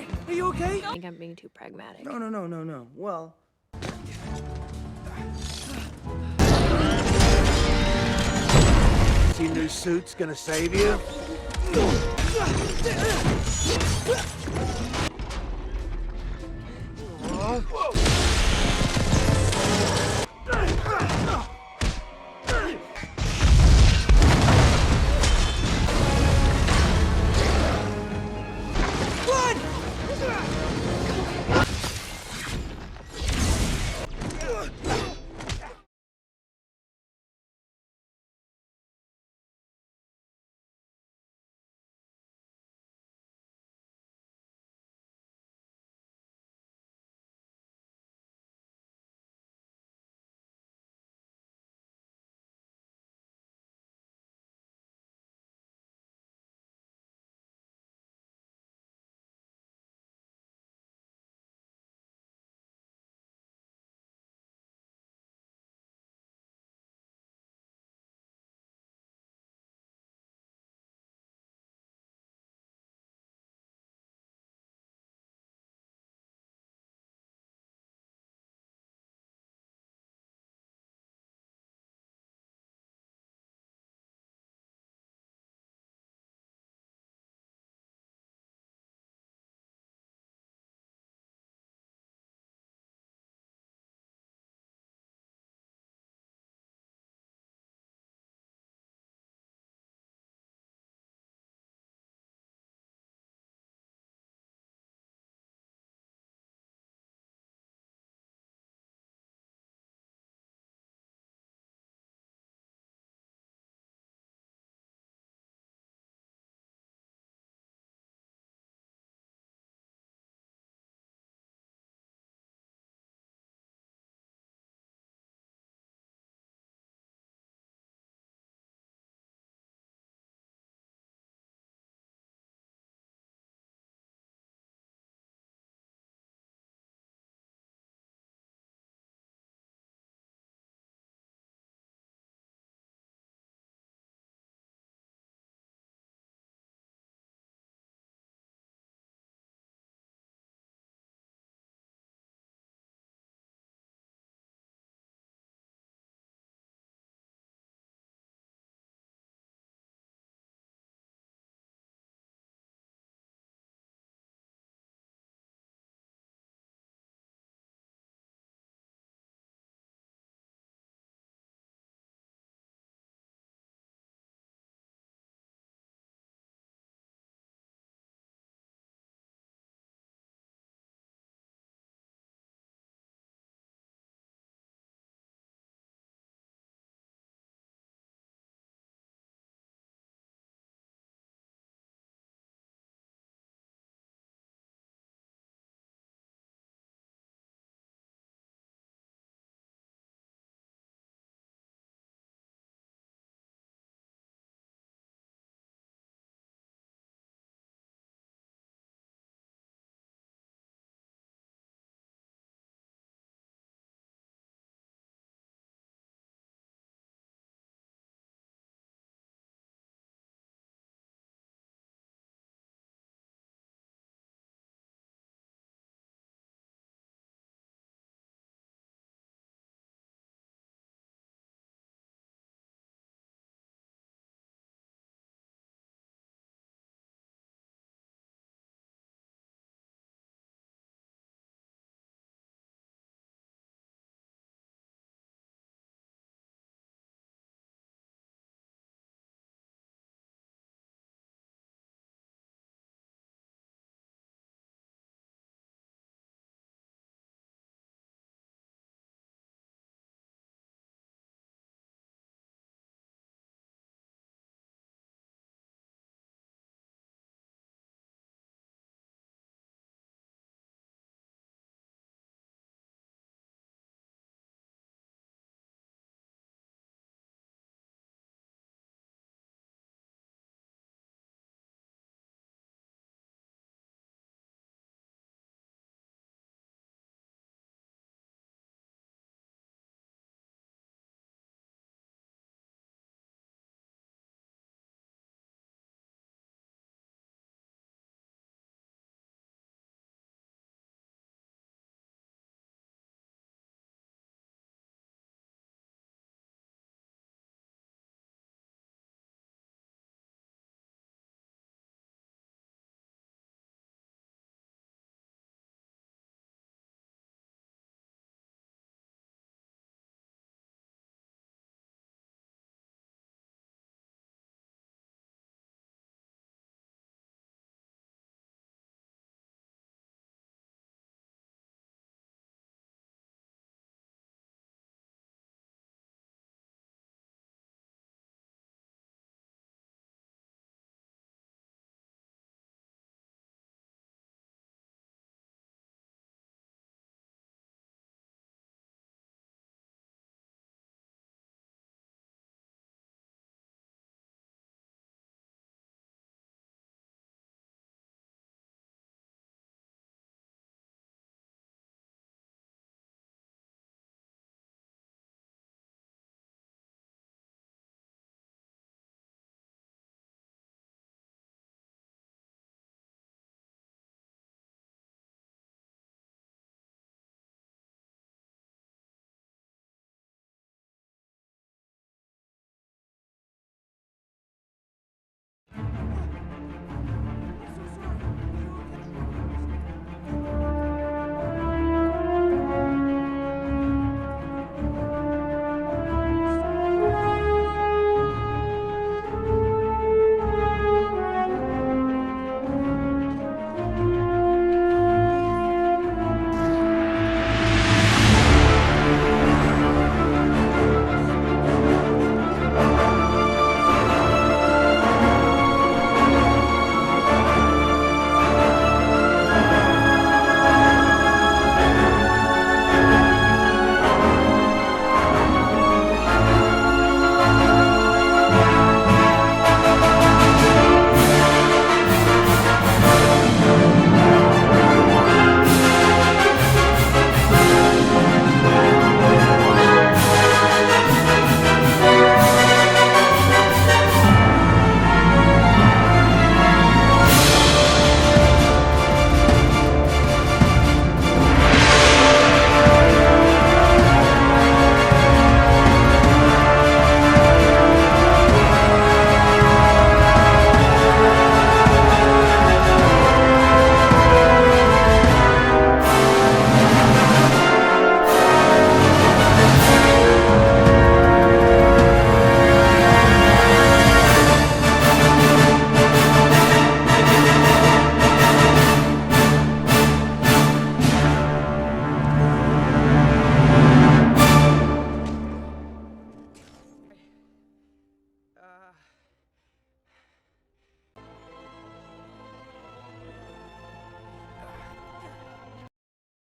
sorry. Are you okay? I think I'm being too pragmatic. No. Well... See, new suit's gonna save you?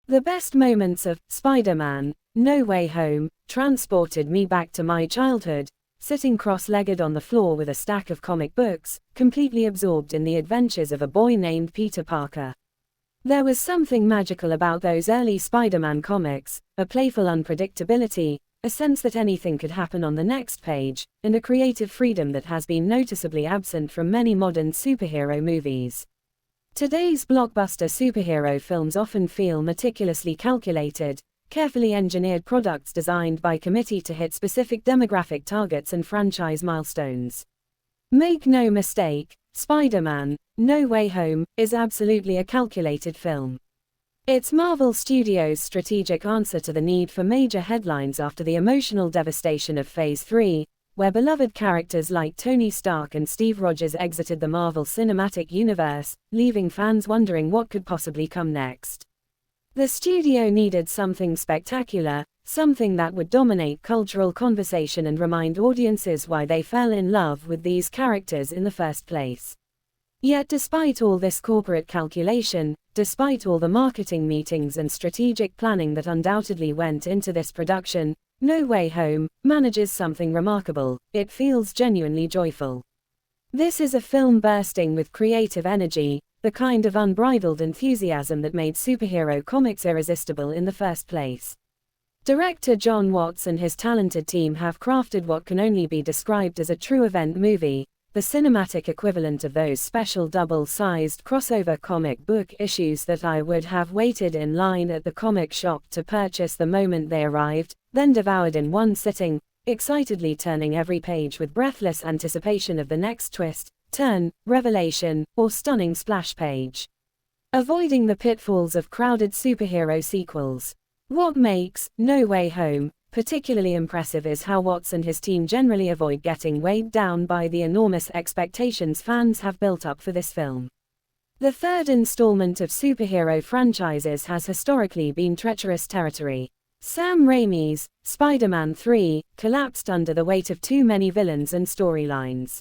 The best moments of Spider-Man: No Way Home transported me back to my childhood, sitting cross-legged on the floor with a stack of comic books, completely absorbed in the adventures of a boy named Peter Parker. There was something magical about those early Spider-Man comics, a playful unpredictability, a sense that anything could happen on the next page, and a creative freedom that has been noticeably absent from many modern superhero movies. Today's blockbuster superhero films often feel meticulously calculated, carefully engineered products designed by committee to hit specific demographic targets and franchise milestones. Make no mistake, Spider-Man: No Way Home is absolutely a calculated film. It's Marvel Studios' strategic answer to the need for major headlines after the emotional devastation of Phase 3, where beloved characters like Tony Stark and Steve Rogers exited the Marvel Cinematic Universe, leaving fans wondering what could possibly come next. The studio needed something spectacular, something that would dominate cultural conversation and remind audiences why they fell in love with these characters in the first place. Yet despite all this corporate calculation, despite all the marketing meetings and strategic planning that undoubtedly went into this production, No Way Home manages something remarkable: it feels genuinely joyful. This is a film bursting with creative energy, the kind of unbridled enthusiasm that made superhero comics irresistible in the first place. Director John Watts and his talented team have crafted what can only be described as a true event movie, the cinematic equivalent of those special double-sized crossover comic book issues that I would have waited in line at the comic shop to purchase the moment they arrived, then devoured in one sitting, excitedly turning every page with breathless anticipation of the next twist, turn, revelation, or stunning splash page. Avoiding the pitfalls of crowded superhero sequels. What makes No Way Home particularly impressive is how Watts and his team generally avoid getting weighed down by the enormous expectations fans have built up for this film. The third installment of superhero franchises has historically been treacherous territory. Sam Raimi's Spider-Man 3 collapsed under the weight of too many villains and storylines.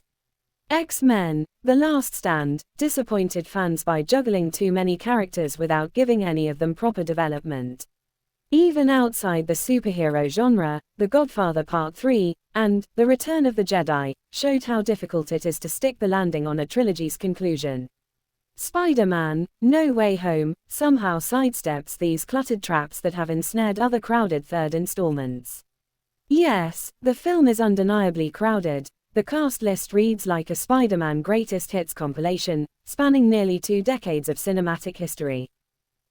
X-Men: The Last Stand disappointed fans by juggling too many characters without giving any of them proper development. Even outside the superhero genre, The Godfather Part 3 and The Return of the Jedi showed how difficult it is to stick the landing on a trilogy's conclusion. Spider-Man: No Way Home somehow sidesteps these cluttered traps that have ensnared other crowded third installments. Yes, the film is undeniably crowded. The cast list reads like a Spider-Man greatest hits compilation, spanning nearly 2 decades of cinematic history.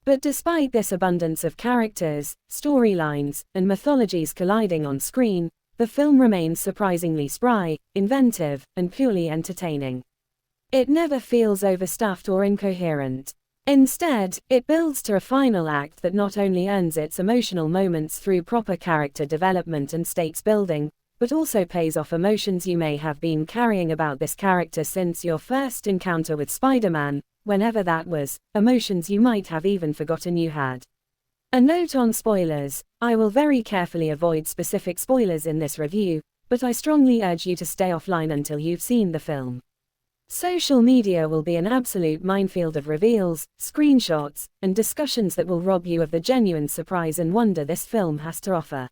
But despite this abundance of characters, storylines, and mythologies colliding on screen, the film remains surprisingly spry, inventive, and purely entertaining. It never feels overstuffed or incoherent. Instead, it builds to a final act that not only earns its emotional moments through proper character development and stakes building, but also pays off emotions you may have been carrying about this character since your first encounter with Spider-Man, whenever that was, emotions you might have even forgotten you had. A note on spoilers: I will very carefully avoid specific spoilers in this review, but I strongly urge you to stay offline until you've seen the film. Social media will be an absolute minefield of reveals, screenshots, and discussions that will rob you of the genuine surprise and wonder this film has to offer.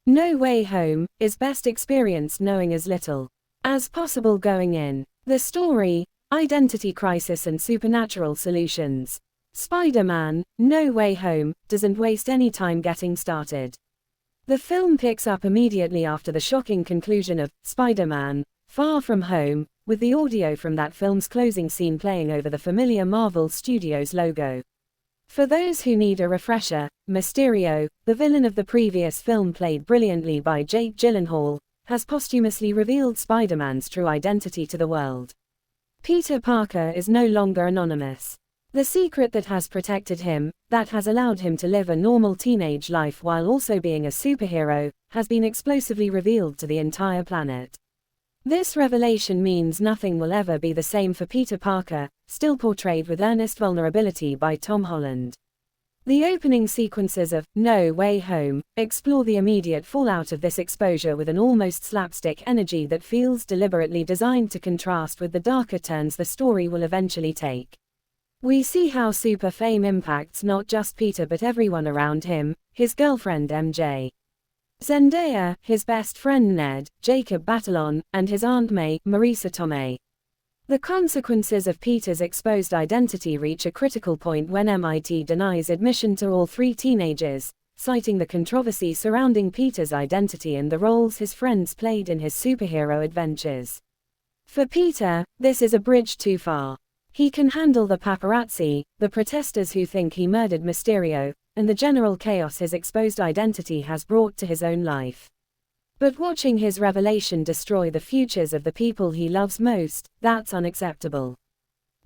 No Way Home is best experienced knowing as little as possible going in. The story, identity crisis and supernatural solutions. Spider-Man: No Way Home doesn't waste any time getting started. The film picks up immediately after the shocking conclusion of Spider-Man: Far From Home, with the audio from that film's closing scene playing over the familiar Marvel Studios logo. For those who need a refresher, Mysterio, the villain of the previous film played brilliantly by Jake Gyllenhaal, has posthumously revealed Spider-Man's true identity to the world. Peter Parker is no longer anonymous. The secret that has protected him, that has allowed him to live a normal teenage life while also being a superhero, has been explosively revealed to the entire planet. This revelation means nothing will ever be the same for Peter Parker, still portrayed with earnest vulnerability by Tom Holland. The opening sequences of No Way Home explore the immediate fallout of this exposure with an almost slapstick energy that feels deliberately designed to contrast with the darker turns the story will eventually take. We see how super fame impacts not just Peter but everyone around him, his girlfriend MJ, Zendaya, his best friend Ned, Jacob Batalon, and his Aunt May, Marisa Tomei. The consequences of Peter's exposed identity reach a critical point when MIT denies admission to all three teenagers, citing the controversy surrounding Peter's identity and the roles his friends played in his superhero adventures. For Peter, this is a bridge too far. He can handle the paparazzi, the protesters who think he murdered Mysterio, and the general chaos his exposed identity has brought to his own life. But watching his revelation destroy the futures of the people he loves most, that's unacceptable.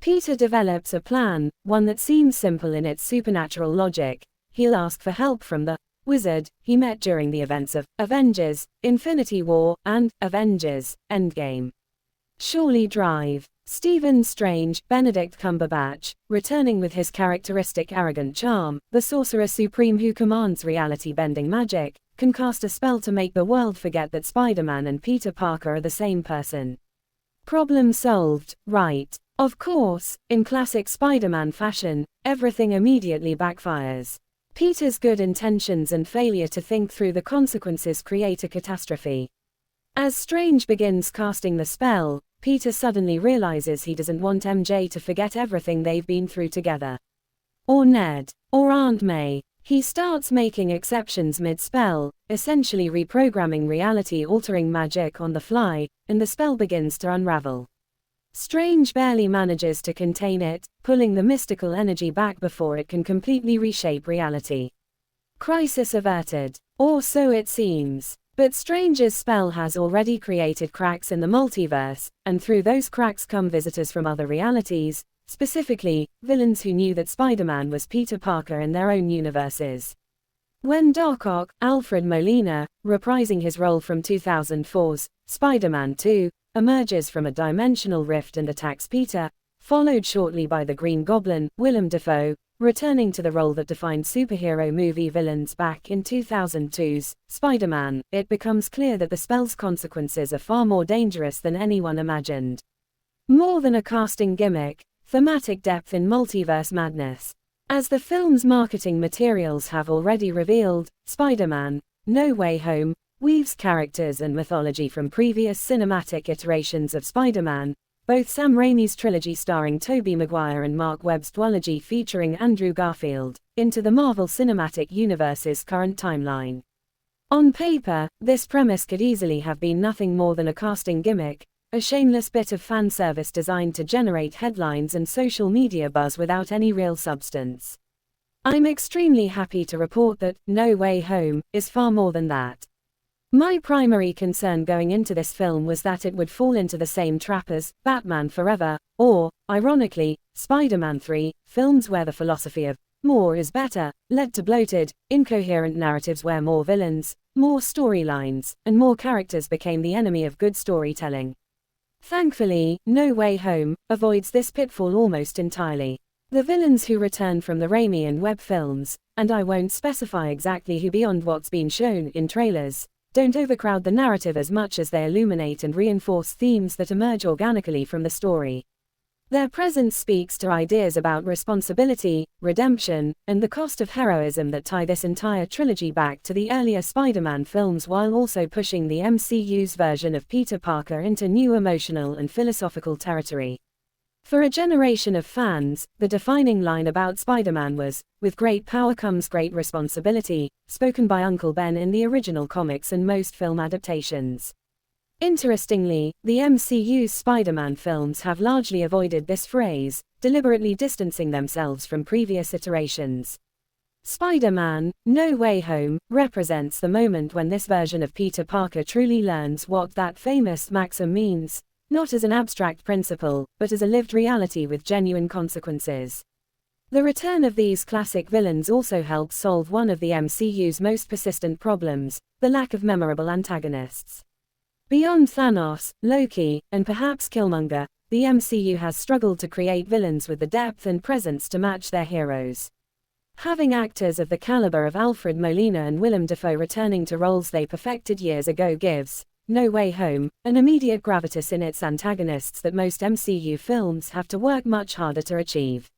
Peter develops a plan, one that seems simple in its supernatural logic. He'll ask for help from the wizard he met during the events of Avengers, Infinity War, and Avengers, Endgame. Surely Drive. Stephen Strange, Benedict Cumberbatch, returning with his characteristic arrogant charm, the sorcerer supreme who commands reality-bending magic, can cast a spell to make the world forget that Spider-Man and Peter Parker are the same person. Problem solved, right? Of course, in classic Spider-Man fashion, everything immediately backfires. Peter's good intentions and failure to think through the consequences create a catastrophe. As Strange begins casting the spell, Peter suddenly realizes he doesn't want MJ to forget everything they've been through together. Or Ned. Or Aunt May. He starts making exceptions mid-spell, essentially reprogramming reality-altering magic on the fly, and the spell begins to unravel. Strange barely manages to contain it, pulling the mystical energy back before it can completely reshape reality. Crisis averted. Or so it seems. But Strange's spell has already created cracks in the multiverse, and through those cracks come visitors from other realities, specifically, villains who knew that Spider-Man was Peter Parker in their own universes. When Doc Ock, Alfred Molina, reprising his role from 2004's Spider-Man 2, emerges from a dimensional rift and attacks Peter, followed shortly by the Green Goblin, Willem Dafoe, returning to the role that defined superhero movie villains back in 2002's Spider-Man, it becomes clear that the spell's consequences are far more dangerous than anyone imagined. More than a casting gimmick, thematic depth in multiverse madness. As the film's marketing materials have already revealed, Spider-Man: No Way Home weaves characters and mythology from previous cinematic iterations of Spider-Man, both Sam Raimi's trilogy starring Tobey Maguire and Mark Webb's duology featuring Andrew Garfield, into the Marvel Cinematic Universe's current timeline. On paper, this premise could easily have been nothing more than a casting gimmick, a shameless bit of fan service designed to generate headlines and social media buzz without any real substance. I'm extremely happy to report that No Way Home is far more than that. My primary concern going into this film was that it would fall into the same trap as Batman Forever, or, ironically, Spider-Man 3, films where the philosophy of more is better led to bloated, incoherent narratives where more villains, more storylines, and more characters became the enemy of good storytelling. Thankfully, No Way Home avoids this pitfall almost entirely. The villains who return from the Raimi and Webb films, and I won't specify exactly who beyond what's been shown in trailers, don't overcrowd the narrative as much as they illuminate and reinforce themes that emerge organically from the story. Their presence speaks to ideas about responsibility, redemption, and the cost of heroism that tie this entire trilogy back to the earlier Spider-Man films while also pushing the MCU's version of Peter Parker into new emotional and philosophical territory. For a generation of fans, the defining line about Spider-Man was, "With great power comes great responsibility," spoken by Uncle Ben in the original comics and most film adaptations. Interestingly, the MCU's Spider-Man films have largely avoided this phrase, deliberately distancing themselves from previous iterations. Spider-Man: No Way Home represents the moment when this version of Peter Parker truly learns what that famous maxim means, not as an abstract principle, but as a lived reality with genuine consequences. The return of these classic villains also helps solve one of the MCU's most persistent problems, the lack of memorable antagonists. Beyond Thanos, Loki, and perhaps Killmonger, the MCU has struggled to create villains with the depth and presence to match their heroes. Having actors of the caliber of Alfred Molina and Willem Dafoe returning to roles they perfected years ago gives No Way Home an immediate gravitas in its antagonists that most MCU films have to work much harder to achieve.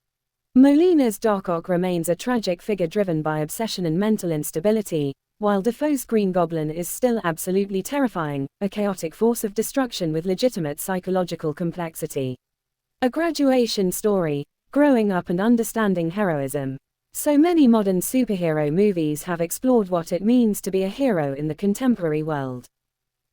Molina's Doc Ock remains a tragic figure driven by obsession and mental instability, while Defoe's Green Goblin is still absolutely terrifying, a chaotic force of destruction with legitimate psychological complexity. A graduation story, growing up and understanding heroism. So many modern superhero movies have explored what it means to be a hero in the contemporary world.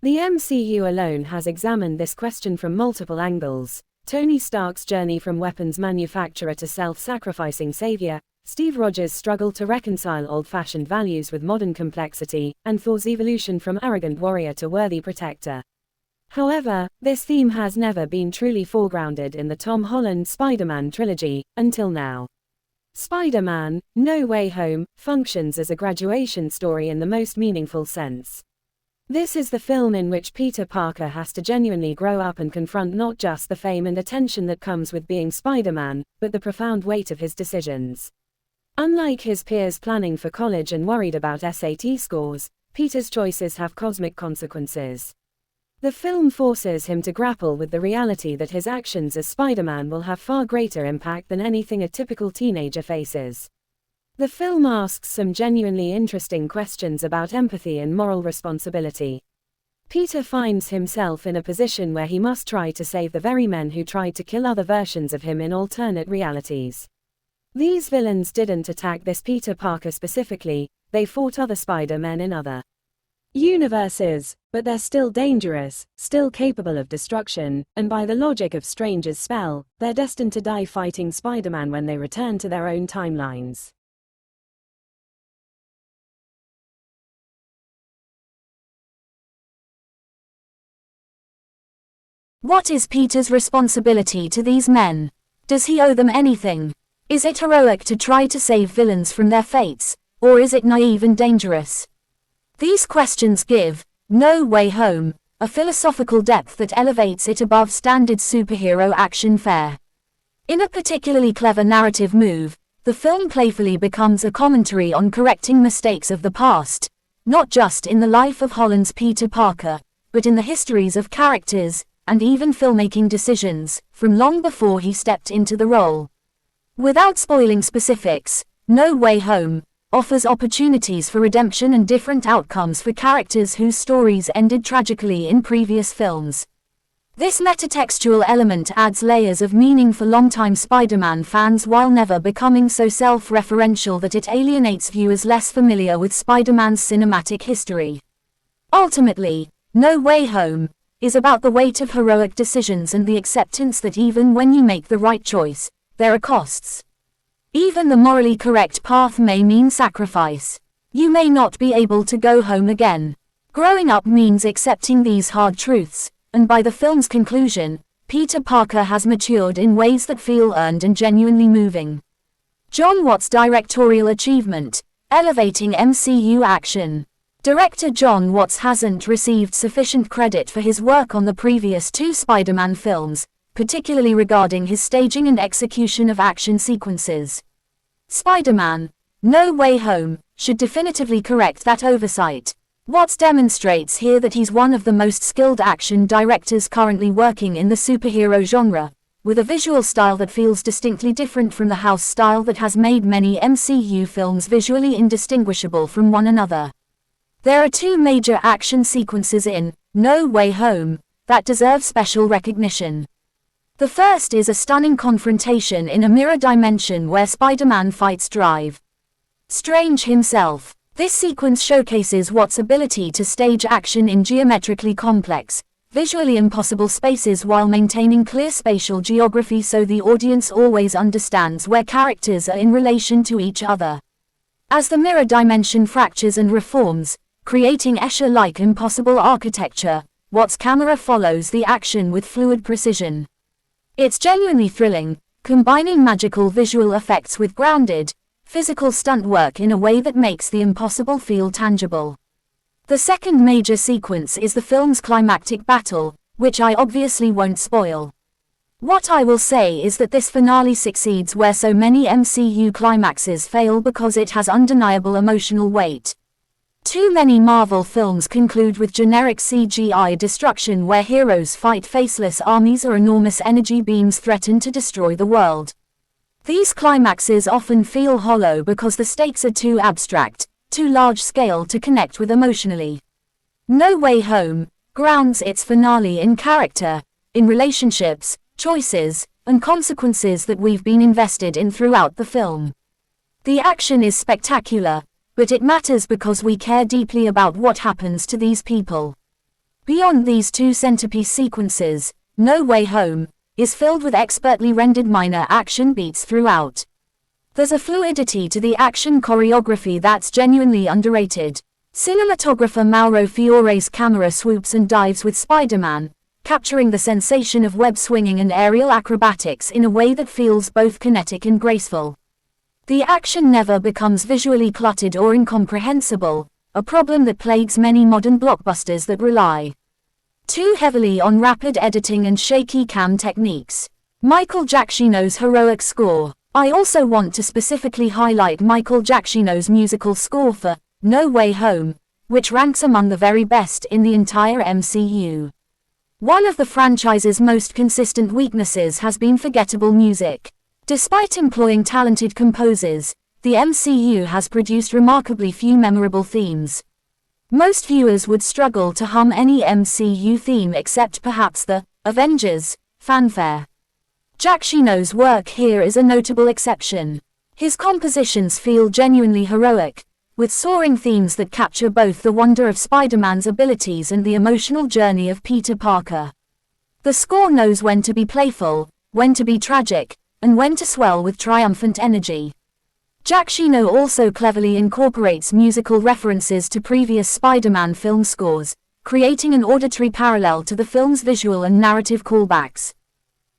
The MCU alone has examined this question from multiple angles: Tony Stark's journey from weapons manufacturer to self-sacrificing savior, Steve Rogers' struggle to reconcile old-fashioned values with modern complexity, and Thor's evolution from arrogant warrior to worthy protector. However, this theme has never been truly foregrounded in the Tom Holland Spider-Man trilogy, until now. Spider-Man: No Way Home functions as a graduation story in the most meaningful sense. This is the film in which Peter Parker has to genuinely grow up and confront not just the fame and attention that comes with being Spider-Man, but the profound weight of his decisions. Unlike his peers planning for college and worried about SAT scores, Peter's choices have cosmic consequences. The film forces him to grapple with the reality that his actions as Spider-Man will have far greater impact than anything a typical teenager faces. The film asks some genuinely interesting questions about empathy and moral responsibility. Peter finds himself in a position where he must try to save the very men who tried to kill other versions of him in alternate realities. These villains didn't attack this Peter Parker specifically, they fought other Spider-Men in other universes, but they're still dangerous, still capable of destruction, and by the logic of Strange's spell, they're destined to die fighting Spider-Man when they return to their own timelines. What is Peter's responsibility to these men? Does he owe them anything? Is it heroic to try to save villains from their fates, or is it naive and dangerous? These questions give No Way Home a philosophical depth that elevates it above standard superhero action fare. In a particularly clever narrative move, the film playfully becomes a commentary on correcting mistakes of the past, not just in the life of Holland's Peter Parker, but in the histories of characters, and even filmmaking decisions, from long before he stepped into the role. Without spoiling specifics, No Way Home offers opportunities for redemption and different outcomes for characters whose stories ended tragically in previous films. This metatextual element adds layers of meaning for longtime Spider-Man fans while never becoming so self-referential that it alienates viewers less familiar with Spider-Man's cinematic history. Ultimately, No Way Home is about the weight of heroic decisions and the acceptance that even when you make the right choice, there are costs. Even the morally correct path may mean sacrifice. You may not be able to go home again. Growing up means accepting these hard truths, and by the film's conclusion, Peter Parker has matured in ways that feel earned and genuinely moving. Jon Watts' directorial achievement, elevating MCU action. Director Jon Watts hasn't received sufficient credit for his work on the previous two Spider-Man films, particularly regarding his staging and execution of action sequences. Spider-Man: No Way Home should definitively correct that oversight. Watts demonstrates here that he's one of the most skilled action directors currently working in the superhero genre, with a visual style that feels distinctly different from the house style that has made many MCU films visually indistinguishable from one another. There are two major action sequences in No Way Home that deserve special recognition. The first is a stunning confrontation in a mirror dimension where Spider-Man fights Drive Strange himself. This sequence showcases Watts' ability to stage action in geometrically complex, visually impossible spaces while maintaining clear spatial geography so the audience always understands where characters are in relation to each other. As the mirror dimension fractures and reforms, creating Escher-like impossible architecture, Watts' camera follows the action with fluid precision. It's genuinely thrilling, combining magical visual effects with grounded, physical stunt work in a way that makes the impossible feel tangible. The second major sequence is the film's climactic battle, which I obviously won't spoil. What I will say is that this finale succeeds where so many MCU climaxes fail because it has undeniable emotional weight. Too many Marvel films conclude with generic CGI destruction where heroes fight faceless armies or enormous energy beams threaten to destroy the world. These climaxes often feel hollow because the stakes are too abstract, too large-scale to connect with emotionally. No Way Home grounds its finale in character, in relationships, choices, and consequences that we've been invested in throughout the film. The action is spectacular, but it matters because we care deeply about what happens to these people. Beyond these two centerpiece sequences, No Way Home is filled with expertly rendered minor action beats throughout. There's a fluidity to the action choreography that's genuinely underrated. Cinematographer Mauro Fiore's camera swoops and dives with Spider-Man, capturing the sensation of web swinging and aerial acrobatics in a way that feels both kinetic and graceful. The action never becomes visually cluttered or incomprehensible, a problem that plagues many modern blockbusters that rely too heavily on rapid editing and shaky cam techniques. Michael Giacchino's heroic score. I also want to specifically highlight Michael Giacchino's musical score for No Way Home, which ranks among the very best in the entire MCU. One of the franchise's most consistent weaknesses has been forgettable music. Despite employing talented composers, the MCU has produced remarkably few memorable themes. Most viewers would struggle to hum any MCU theme except perhaps the Avengers fanfare. Giacchino's work here is a notable exception. His compositions feel genuinely heroic, with soaring themes that capture both the wonder of Spider-Man's abilities and the emotional journey of Peter Parker. The score knows when to be playful, when to be tragic, and when to swell with triumphant energy. Giacchino also cleverly incorporates musical references to previous Spider-Man film scores, creating an auditory parallel to the film's visual and narrative callbacks.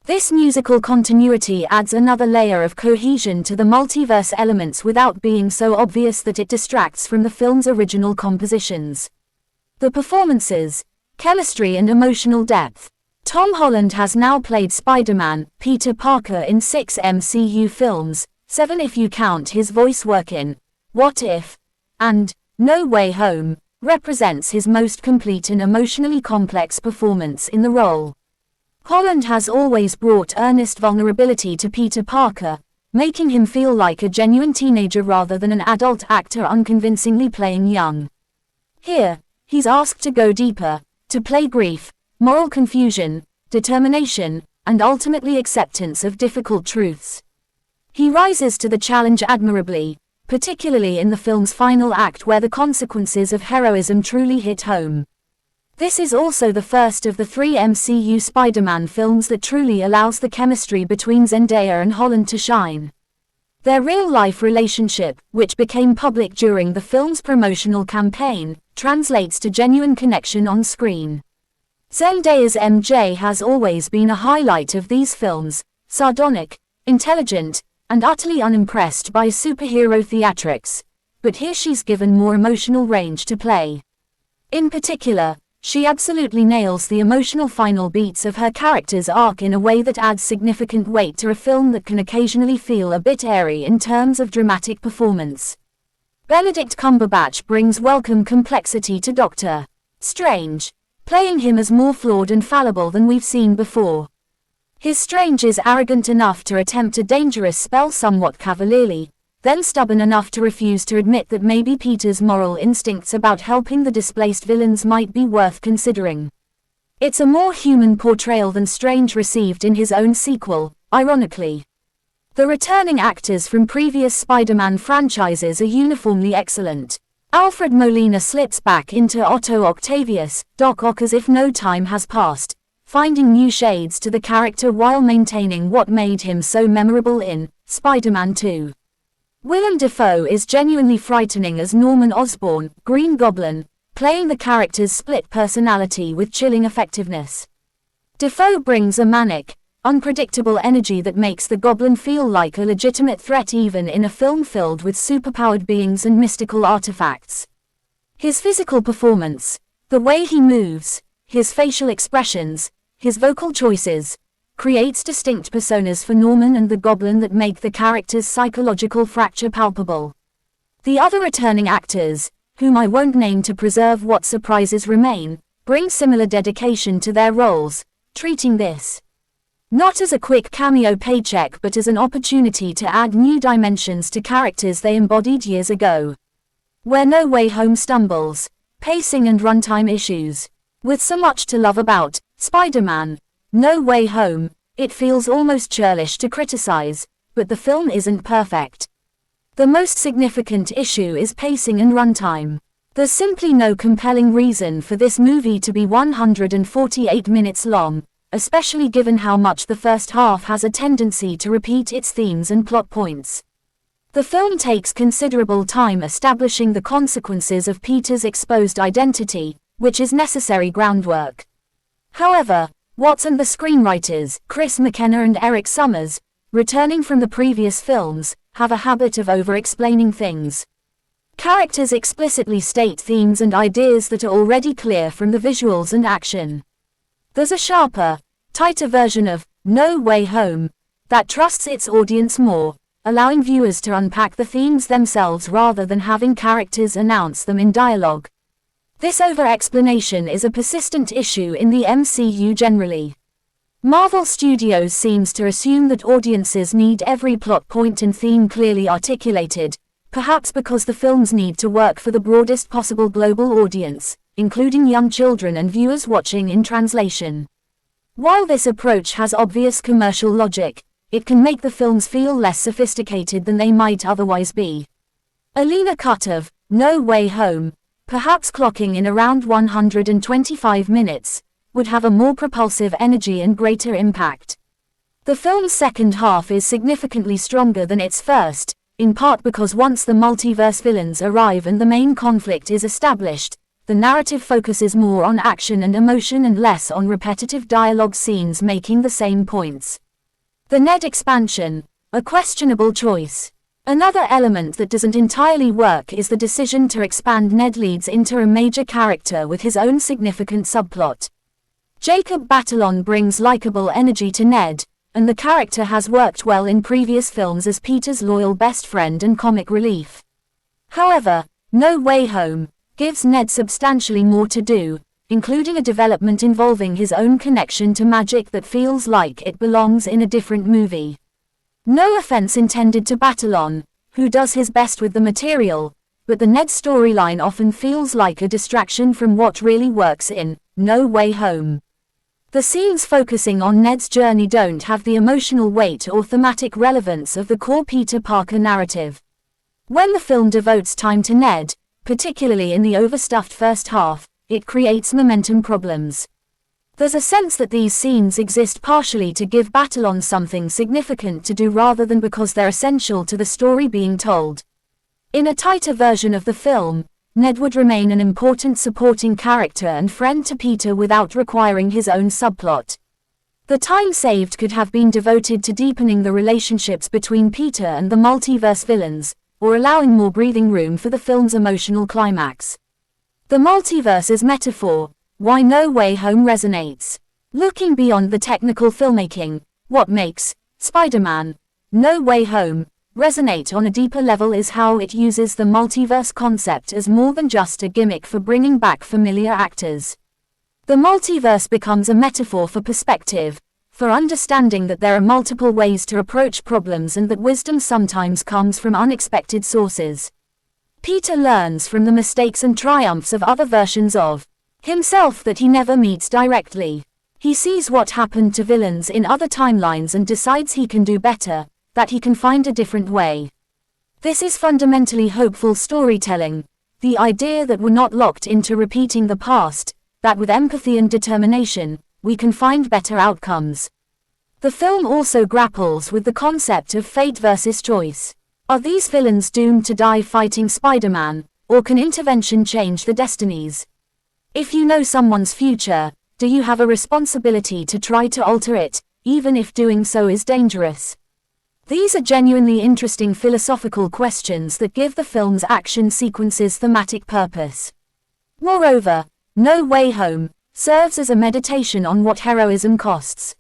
This musical continuity adds another layer of cohesion to the multiverse elements without being so obvious that it distracts from the film's original compositions. The performances, chemistry and emotional depth. Tom Holland has now played Spider-Man, Peter Parker in 6 MCU films, 7 if you count his voice work in What If? And No Way Home, represents his most complete and emotionally complex performance in the role. Holland has always brought earnest vulnerability to Peter Parker, making him feel like a genuine teenager rather than an adult actor unconvincingly playing young. Here, he's asked to go deeper, to play grief, moral confusion, determination, and ultimately acceptance of difficult truths. He rises to the challenge admirably, particularly in the film's final act where the consequences of heroism truly hit home. This is also the first of the 3 MCU Spider-Man films that truly allows the chemistry between Zendaya and Holland to shine. Their real-life relationship, which became public during the film's promotional campaign, translates to genuine connection on screen. Zendaya's MJ has always been a highlight of these films, sardonic, intelligent, and utterly unimpressed by superhero theatrics, but here she's given more emotional range to play. In particular, she absolutely nails the emotional final beats of her character's arc in a way that adds significant weight to a film that can occasionally feel a bit airy in terms of dramatic performance. Benedict Cumberbatch brings welcome complexity to Doctor Strange, playing him as more flawed and fallible than we've seen before. His Strange is arrogant enough to attempt a dangerous spell somewhat cavalierly, then stubborn enough to refuse to admit that maybe Peter's moral instincts about helping the displaced villains might be worth considering. It's a more human portrayal than Strange received in his own sequel, ironically. The returning actors from previous Spider-Man franchises are uniformly excellent. Alfred Molina slips back into Otto Octavius, Doc Ock as if no time has passed, finding new shades to the character while maintaining what made him so memorable in Spider-Man 2. Willem Dafoe is genuinely frightening as Norman Osborn, Green Goblin, playing the character's split personality with chilling effectiveness. Dafoe brings a manic, unpredictable energy that makes the Goblin feel like a legitimate threat even in a film filled with superpowered beings and mystical artifacts. His physical performance, the way he moves, his facial expressions, his vocal choices, creates distinct personas for Norman and the Goblin that make the character's psychological fracture palpable. The other returning actors, whom I won't name to preserve what surprises remain, bring similar dedication to their roles, treating this Not as a quick cameo paycheck but as an opportunity to add new dimensions to characters they embodied years ago. Where No Way Home stumbles, pacing and runtime issues. With so much to love about Spider-Man: No Way Home, it feels almost churlish to criticize, but the film isn't perfect. The most significant issue is pacing and runtime. There's simply no compelling reason for this movie to be 148 minutes long, especially given how much the first half has a tendency to repeat its themes and plot points. The film takes considerable time establishing the consequences of Peter's exposed identity, which is necessary groundwork. However, Watts and the screenwriters, Chris McKenna and Eric Summers, returning from the previous films, have a habit of over-explaining things. Characters explicitly state themes and ideas that are already clear from the visuals and action. There's a sharper, tighter version of No Way Home that trusts its audience more, allowing viewers to unpack the themes themselves rather than having characters announce them in dialogue. This over-explanation is a persistent issue in the MCU generally. Marvel Studios seems to assume that audiences need every plot point and theme clearly articulated, perhaps because the films need to work for the broadest possible global audience, including young children and viewers watching in translation. While this approach has obvious commercial logic, it can make the films feel less sophisticated than they might otherwise be. A leaner cut of No Way Home, perhaps clocking in around 125 minutes, would have a more propulsive energy and greater impact. The film's second half is significantly stronger than its first, in part because once the multiverse villains arrive and the main conflict is established, the narrative focuses more on action and emotion and less on repetitive dialogue scenes making the same points. The Ned expansion, a questionable choice. Another element that doesn't entirely work is the decision to expand Ned Leeds into a major character with his own significant subplot. Jacob Batalon brings likable energy to Ned, and the character has worked well in previous films as Peter's loyal best friend and comic relief. However, No Way Home gives Ned substantially more to do, including a development involving his own connection to magic that feels like it belongs in a different movie. No offense intended to Batalon, who does his best with the material, but the Ned storyline often feels like a distraction from what really works in No Way Home. The scenes focusing on Ned's journey don't have the emotional weight or thematic relevance of the core Peter Parker narrative. When the film devotes time to Ned, particularly in the overstuffed first half, it creates momentum problems. There's a sense that these scenes exist partially to give Batalon something significant to do rather than because they're essential to the story being told. In a tighter version of the film, Ned would remain an important supporting character and friend to Peter without requiring his own subplot. The time saved could have been devoted to deepening the relationships between Peter and the multiverse villains, or allowing more breathing room for the film's emotional climax. The multiverse as metaphor, why No Way Home resonates. Looking beyond the technical filmmaking, what makes Spider-Man: No Way Home resonate on a deeper level is how it uses the multiverse concept as more than just a gimmick for bringing back familiar actors. The multiverse becomes a metaphor for perspective, for understanding that there are multiple ways to approach problems and that wisdom sometimes comes from unexpected sources. Peter learns from the mistakes and triumphs of other versions of himself that he never meets directly. He sees what happened to villains in other timelines and decides he can do better, that he can find a different way. This is fundamentally hopeful storytelling, the idea that we're not locked into repeating the past, that with empathy and determination, we can find better outcomes. The film also grapples with the concept of fate versus choice. Are these villains doomed to die fighting Spider-Man, or can intervention change the destinies? If you know someone's future, do you have a responsibility to try to alter it, even if doing so is dangerous? These are genuinely interesting philosophical questions that give the film's action sequences thematic purpose. Moreover, No Way Home serves as a meditation on what heroism costs.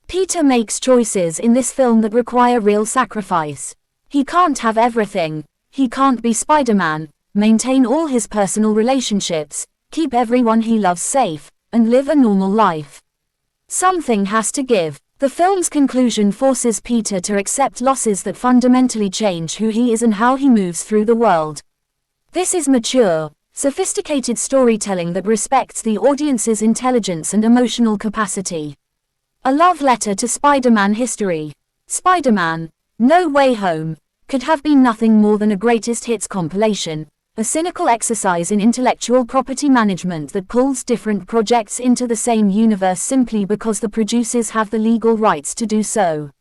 Peter makes choices in this film that require real sacrifice. He can't have everything. He can't be Spider-Man, maintain all his personal relationships, keep everyone he loves safe, and live a normal life. Something has to give. The film's conclusion forces Peter to accept losses that fundamentally change who he is and how he moves through the world. This is mature, sophisticated storytelling that respects the audience's intelligence and emotional capacity. A love letter to Spider-Man history. Spider-Man: No Way Home could have been nothing more than a greatest hits compilation, a cynical exercise in intellectual property management that pulls different projects into the same universe simply because the producers have the legal rights to do so.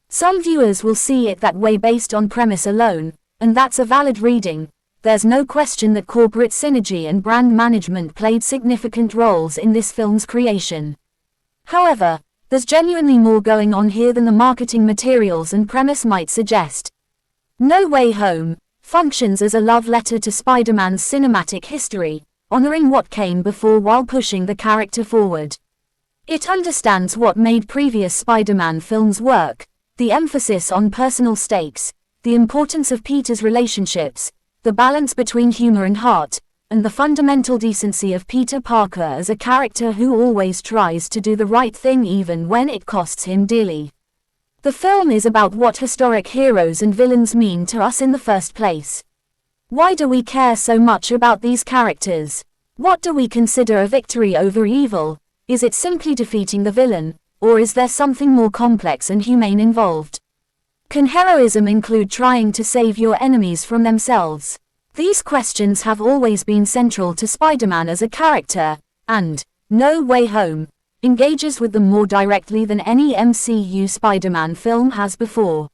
Some viewers will see it that way based on premise alone, and that's a valid reading. There's no question that corporate synergy and brand management played significant roles in this film's creation. However, there's genuinely more going on here than the marketing materials and premise might suggest. No Way Home functions as a love letter to Spider-Man's cinematic history, honoring what came before while pushing the character forward. It understands what made previous Spider-Man films work: the emphasis on personal stakes, the importance of Peter's relationships, the balance between humor and heart, and the fundamental decency of Peter Parker as a character who always tries to do the right thing even when it costs him dearly. The film is about what historic heroes and villains mean to us in the first place. Why do we care so much about these characters? What do we consider a victory over evil? Is it simply defeating the villain, or is there something more complex and humane involved? Can heroism include trying to save your enemies from themselves? These questions have always been central to Spider-Man as a character, and No Way Home engages with them more directly than any MCU Spider-Man film has before.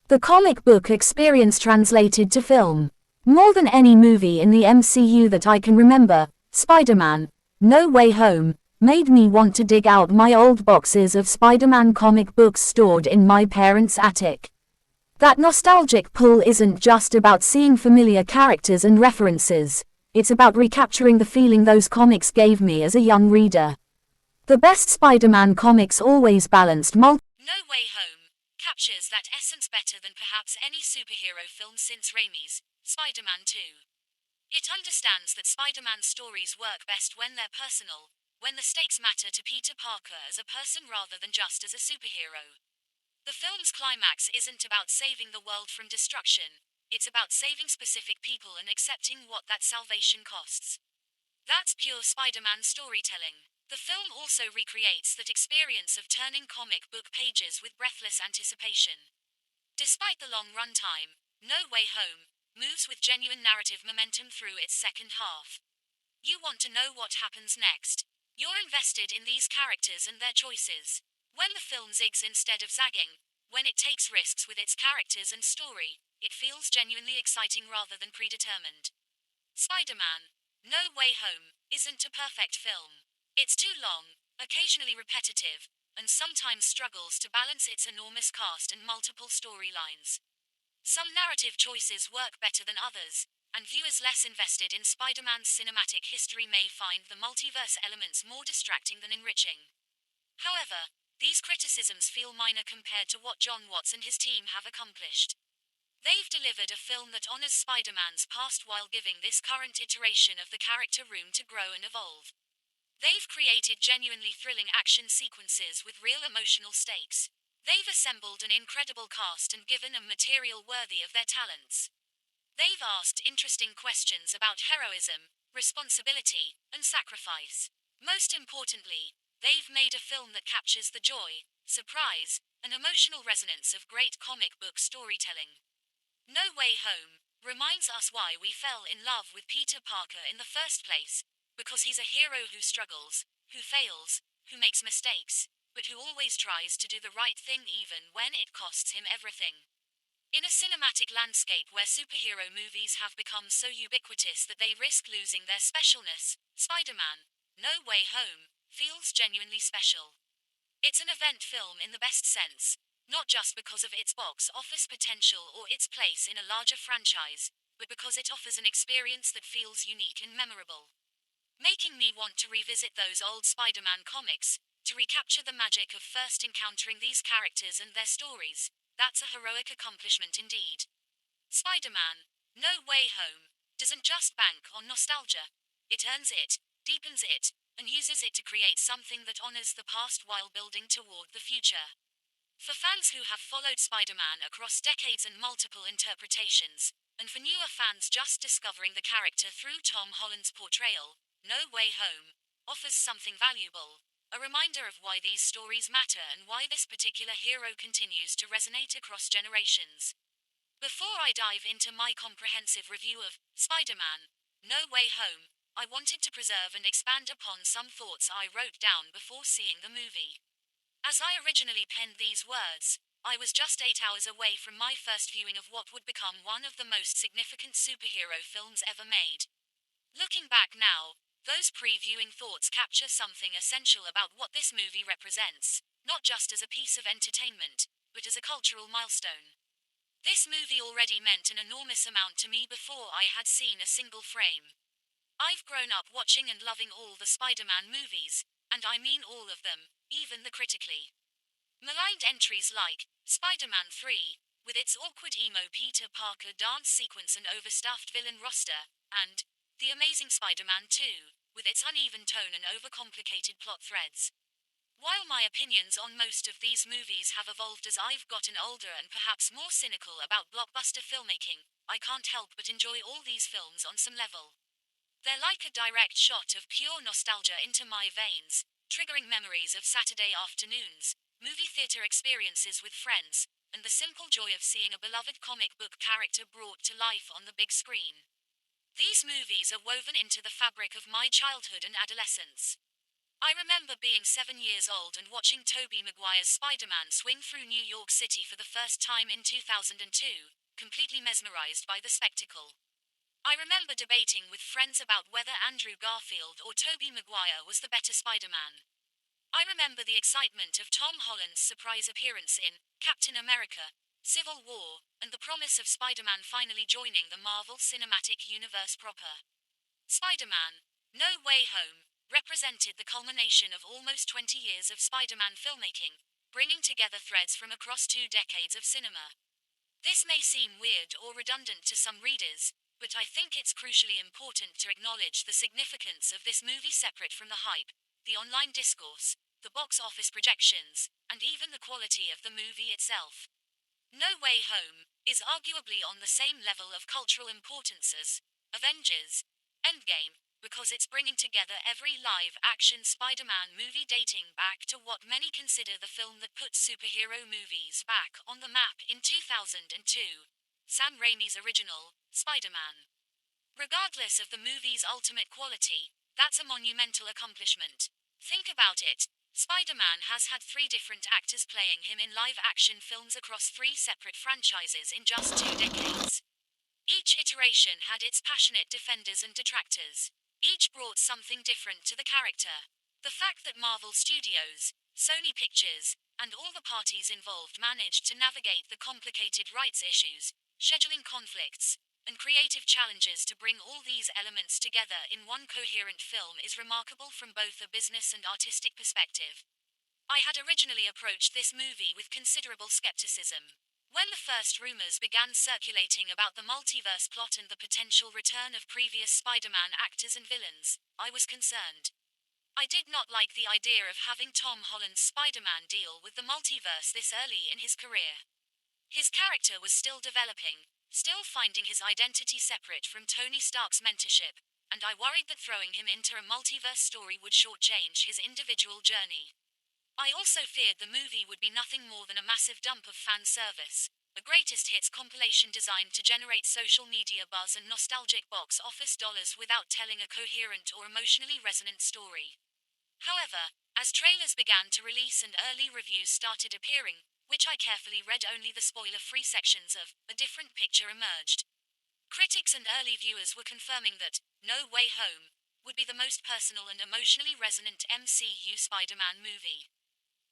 The comic book experience translated to film. More than any movie in the MCU that I can remember, Spider-Man: No Way Home made me want to dig out my old boxes of Spider-Man comic books stored in my parents' attic. That nostalgic pull isn't just about seeing familiar characters and references, it's about recapturing the feeling those comics gave me as a young reader. The best Spider-Man comics always balanced No Way Home captures that essence better than perhaps any superhero film since Raimi's Spider-Man 2. It understands that Spider-Man stories work best when they're personal, when the stakes matter to Peter Parker as a person rather than just as a superhero. The film's climax isn't about saving the world from destruction, it's about saving specific people and accepting what that salvation costs. That's pure Spider-Man storytelling. The film also recreates that experience of turning comic book pages with breathless anticipation. Despite the long runtime, No Way Home moves with genuine narrative momentum through its second half. You want to know what happens next. You're invested in these characters and their choices. When the film zigs instead of zagging, when it takes risks with its characters and story, it feels genuinely exciting rather than predetermined. Spider-Man: No Way Home isn't a perfect film. It's too long, occasionally repetitive, and sometimes struggles to balance its enormous cast and multiple storylines. Some narrative choices work better than others, and viewers less invested in Spider-Man's cinematic history may find the multiverse elements more distracting than enriching. However, these criticisms feel minor compared to what Jon Watts and his team have accomplished. They've delivered a film that honors Spider-Man's past while giving this current iteration of the character room to grow and evolve. They've created genuinely thrilling action sequences with real emotional stakes. They've assembled an incredible cast and given them material worthy of their talents. They've asked interesting questions about heroism, responsibility, and sacrifice. Most importantly, they've made a film that captures the joy, surprise, and emotional resonance of great comic book storytelling. No Way Home reminds us why we fell in love with Peter Parker in the first place, because he's a hero who struggles, who fails, who makes mistakes, but who always tries to do the right thing even when it costs him everything. In a cinematic landscape where superhero movies have become so ubiquitous that they risk losing their specialness, Spider-Man: No Way Home feels genuinely special. It's an event film in the best sense, not just because of its box office potential or its place in a larger franchise, but because it offers an experience that feels unique and memorable. Making me want to revisit those old Spider-Man comics, to recapture the magic of first encountering these characters and their stories. That's a heroic accomplishment indeed. Spider-Man: No Way Home doesn't just bank on nostalgia. It earns it, deepens it, and uses it to create something that honors the past while building toward the future. For fans who have followed Spider-Man across decades and multiple interpretations, and for newer fans just discovering the character through Tom Holland's portrayal, No Way Home offers something valuable, a reminder of why these stories matter and why this particular hero continues to resonate across generations. Before I dive into my comprehensive review of Spider-Man, No Way Home, I wanted to preserve and expand upon some thoughts I wrote down before seeing the movie. As I originally penned these words, I was just 8 hours away from my first viewing of what would become one of the most significant superhero films ever made. Looking back now, those pre-viewing thoughts capture something essential about what this movie represents, not just as a piece of entertainment, but as a cultural milestone. This movie already meant an enormous amount to me before I had seen a single frame. I've grown up watching and loving all the Spider-Man movies, and I mean all of them, even the critically maligned entries like Spider-Man 3, with its awkward emo Peter Parker dance sequence and overstuffed villain roster, and The Amazing Spider-Man 2, with its uneven tone and overcomplicated plot threads. While my opinions on most of these movies have evolved as I've gotten older and perhaps more cynical about blockbuster filmmaking, I can't help but enjoy all these films on some level. They're like a direct shot of pure nostalgia into my veins, triggering memories of Saturday afternoons, movie theater experiences with friends, and the simple joy of seeing a beloved comic book character brought to life on the big screen. These movies are woven into the fabric of my childhood and adolescence. I remember being 7 years old and watching Tobey Maguire's Spider-Man swing through New York City for the first time in 2002, completely mesmerized by the spectacle. I remember debating with friends about whether Andrew Garfield or Tobey Maguire was the better Spider-Man. I remember the excitement of Tom Holland's surprise appearance in Captain America: Civil War, and the promise of Spider-Man finally joining the Marvel Cinematic Universe proper. Spider-Man: No Way Home represented the culmination of almost 20 years of Spider-Man filmmaking, bringing together threads from across 2 decades of cinema. This may seem weird or redundant to some readers, but I think it's crucially important to acknowledge the significance of this movie separate from the hype, the online discourse, the box office projections, and even the quality of the movie itself. No Way Home is arguably on the same level of cultural importance as Avengers: Endgame, because it's bringing together every live-action Spider-Man movie dating back to what many consider the film that put superhero movies back on the map in 2002, Sam Raimi's original Spider-Man. Regardless of the movie's ultimate quality, that's a monumental accomplishment. Think about it. Spider-Man has had 3 different actors playing him in live-action films across 3 separate franchises in just 2 decades. Each iteration had its passionate defenders and detractors. Each brought something different to the character. The fact that Marvel Studios, Sony Pictures, and all the parties involved managed to navigate the complicated rights issues, scheduling conflicts, and creative challenges to bring all these elements together in one coherent film is remarkable from both a business and artistic perspective. I had originally approached this movie with considerable skepticism. When the first rumors began circulating about the multiverse plot and the potential return of previous Spider-Man actors and villains, I was concerned. I did not like the idea of having Tom Holland's Spider-Man deal with the multiverse this early in his career. His character was still developing, still finding his identity separate from Tony Stark's mentorship, and I worried that throwing him into a multiverse story would shortchange his individual journey. I also feared the movie would be nothing more than a massive dump of fan service, a greatest hits compilation designed to generate social media buzz and nostalgic box office dollars without telling a coherent or emotionally resonant story. However, as trailers began to release and early reviews started appearing, which I carefully read only the spoiler-free sections of, a different picture emerged. Critics and early viewers were confirming that No Way Home would be the most personal and emotionally resonant MCU Spider-Man movie.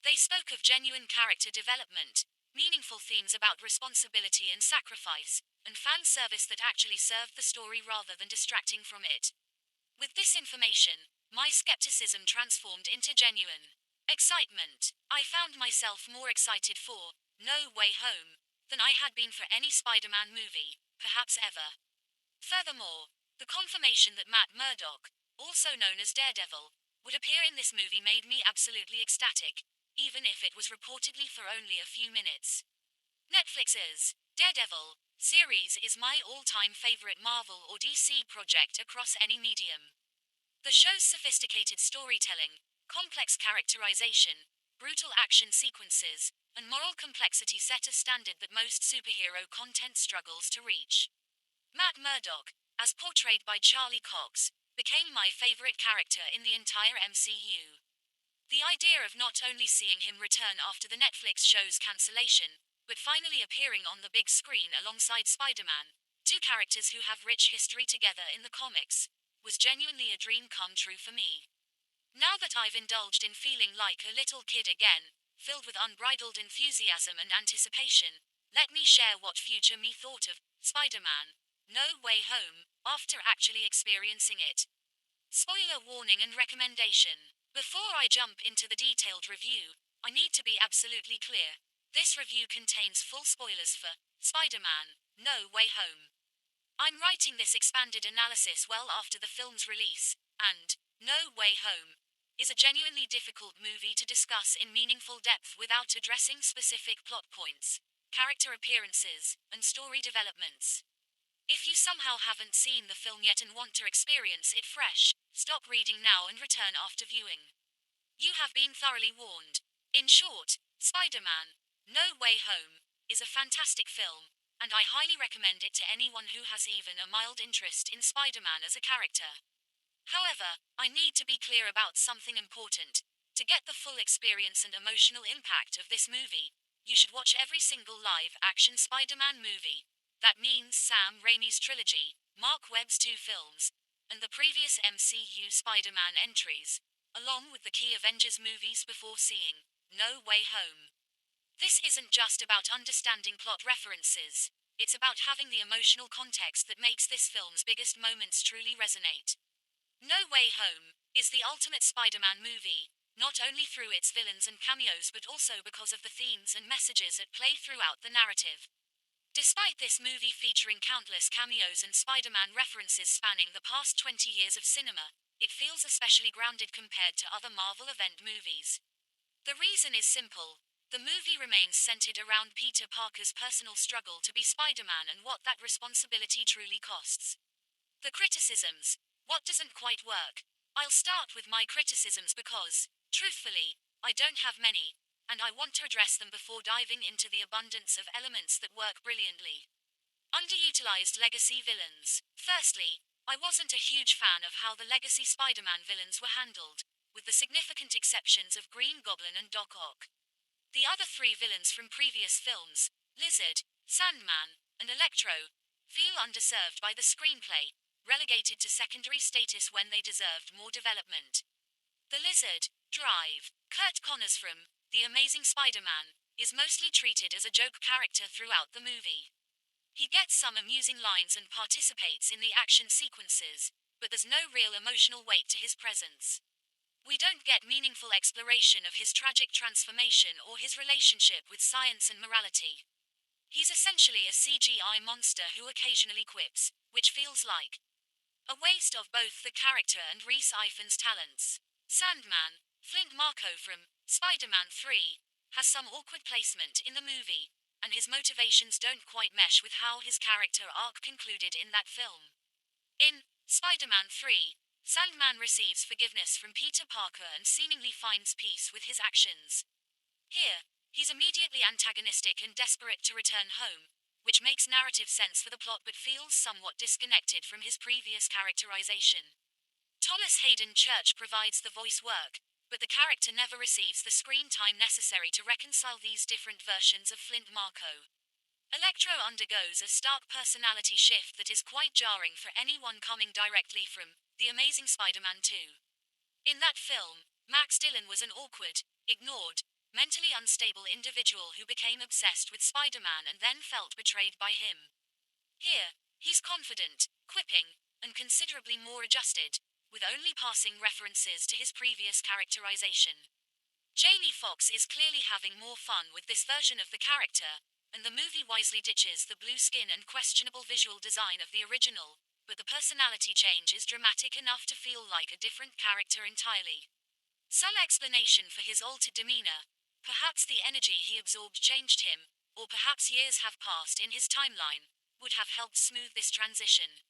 They spoke of genuine character development, meaningful themes about responsibility and sacrifice, and fan service that actually served the story rather than distracting from it. With this information, my skepticism transformed into genuine excitement. I found myself more excited for No Way Home than I had been for any Spider-Man movie, perhaps ever. Furthermore, the confirmation that Matt Murdock, also known as Daredevil, would appear in this movie made me absolutely ecstatic, even if it was reportedly for only a few minutes. Netflix's Daredevil series is my all-time favorite Marvel or DC project across any medium. The show's sophisticated storytelling, complex characterization, brutal action sequences, and moral complexity set a standard that most superhero content struggles to reach. Matt Murdock, as portrayed by Charlie Cox, became my favorite character in the entire MCU. The idea of not only seeing him return after the Netflix show's cancellation, but finally appearing on the big screen alongside Spider-Man, two characters who have rich history together in the comics, was genuinely a dream come true for me. Now that I've indulged in feeling like a little kid again, filled with unbridled enthusiasm and anticipation, let me share what future me thought of Spider-Man: No Way Home after actually experiencing it. Spoiler warning and recommendation. Before I jump into the detailed review, I need to be absolutely clear. This review contains full spoilers for Spider-Man: No Way Home. I'm writing this expanded analysis well after the film's release, and No Way Home is a genuinely difficult movie to discuss in meaningful depth without addressing specific plot points, character appearances, and story developments. If you somehow haven't seen the film yet and want to experience it fresh, stop reading now and return after viewing. You have been thoroughly warned. In short, Spider-Man: No Way Home is a fantastic film, and I highly recommend it to anyone who has even a mild interest in Spider-Man as a character. However, I need to be clear about something important. To get the full experience and emotional impact of this movie, you should watch every single live-action Spider-Man movie. That means Sam Raimi's trilogy, Mark Webb's 2 films, and the previous MCU Spider-Man entries, along with the key Avengers movies before seeing No Way Home. This isn't just about understanding plot references, it's about having the emotional context that makes this film's biggest moments truly resonate. No Way Home is the ultimate Spider-Man movie, not only through its villains and cameos but also because of the themes and messages at play throughout the narrative. Despite this movie featuring countless cameos and Spider-Man references spanning the past 20 years of cinema, it feels especially grounded compared to other Marvel event movies. The reason is simple. The movie remains centered around Peter Parker's personal struggle to be Spider-Man and what that responsibility truly costs. The criticisms. What doesn't quite work? I'll start with my criticisms because, truthfully, I don't have many, and I want to address them before diving into the abundance of elements that work brilliantly. Underutilized legacy villains. Firstly, I wasn't a huge fan of how the legacy Spider-Man villains were handled, with the significant exceptions of Green Goblin and Doc Ock. The other 3 villains from previous films, Lizard, Sandman, and Electro, feel underserved by the screenplay, relegated to secondary status when they deserved more development. The Lizard, Kurt Connors from The Amazing Spider-Man, is mostly treated as a joke character throughout the movie. He gets some amusing lines and participates in the action sequences, but there's no real emotional weight to his presence. We don't get meaningful exploration of his tragic transformation or his relationship with science and morality. He's essentially a CGI monster who occasionally quips, which feels like a waste of both the character and Rhys Ifans' talents. Sandman, Flint Marko from Spider-Man 3, has some awkward placement in the movie, and his motivations don't quite mesh with how his character arc concluded in that film. In Spider-Man 3, Sandman receives forgiveness from Peter Parker and seemingly finds peace with his actions. Here, he's immediately antagonistic and desperate to return home, which makes narrative sense for the plot but feels somewhat disconnected from his previous characterization. Thomas Hayden Church provides the voice work, but the character never receives the screen time necessary to reconcile these different versions of Flint Marko. Electro undergoes a stark personality shift that is quite jarring for anyone coming directly from The Amazing Spider-Man 2. In that film, Max Dillon was an awkward, ignored, mentally unstable individual who became obsessed with Spider-Man and then felt betrayed by him. Here, he's confident, quipping, and considerably more adjusted, with only passing references to his previous characterization. Jamie Foxx is clearly having more fun with this version of the character, and the movie wisely ditches the blue skin and questionable visual design of the original, but the personality change is dramatic enough to feel like a different character entirely. Some explanation for his altered demeanor. Perhaps the energy he absorbed changed him, or perhaps years have passed in his timeline, would have helped smooth this transition.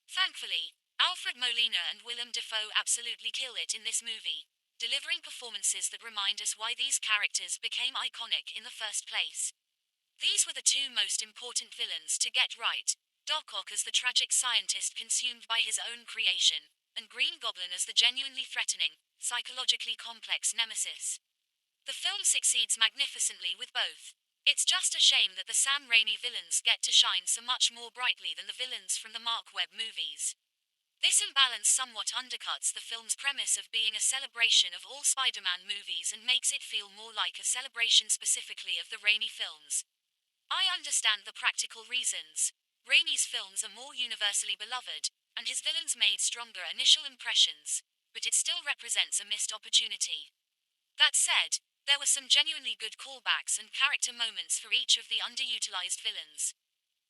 Thankfully, Alfred Molina and Willem Dafoe absolutely kill it in this movie, delivering performances that remind us why these characters became iconic in the first place. These were the two most important villains to get right, Doc Ock as the tragic scientist consumed by his own creation, and Green Goblin as the genuinely threatening, psychologically complex nemesis. The film succeeds magnificently with both. It's just a shame that the Sam Raimi villains get to shine so much more brightly than the villains from the Mark Webb movies. This imbalance somewhat undercuts the film's premise of being a celebration of all Spider-Man movies and makes it feel more like a celebration specifically of the Raimi films. I understand the practical reasons. Raimi's films are more universally beloved, and his villains made stronger initial impressions, but it still represents a missed opportunity. That said, there were some genuinely good callbacks and character moments for each of the underutilized villains.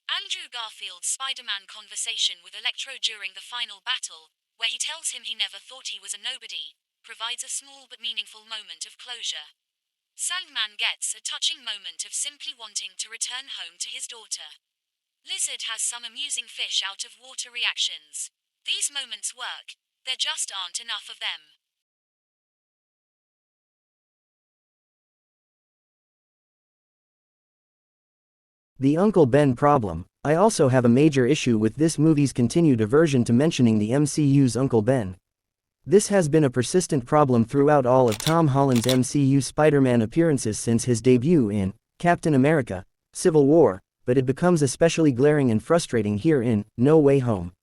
Andrew Garfield's Spider-Man conversation with Electro during the final battle, where he tells him he never thought he was a nobody, provides a small but meaningful moment of closure. Sandman gets a touching moment of simply wanting to return home to his daughter. Lizard has some amusing fish out of water reactions. These moments work, there just aren't enough of them. The Uncle Ben problem. I also have a major issue with this movie's continued aversion to mentioning the MCU's Uncle Ben. This has been a persistent problem throughout all of Tom Holland's MCU Spider-Man appearances since his debut in Captain America: Civil War, but it becomes especially glaring and frustrating here in No Way Home.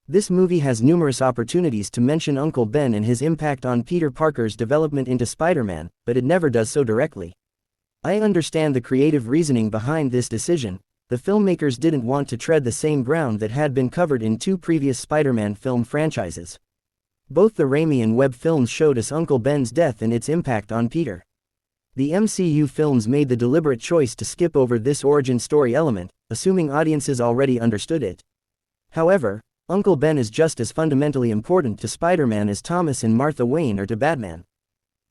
This movie has numerous opportunities to mention Uncle Ben and his impact on Peter Parker's development into Spider-Man, but it never does so directly. I understand the creative reasoning behind this decision. The filmmakers didn't want to tread the same ground that had been covered in two previous Spider-Man film franchises. Both the Raimi and Webb films showed us Uncle Ben's death and its impact on Peter. The MCU films made the deliberate choice to skip over this origin story element, assuming audiences already understood it. However, Uncle Ben is just as fundamentally important to Spider-Man as Thomas and Martha Wayne are to Batman.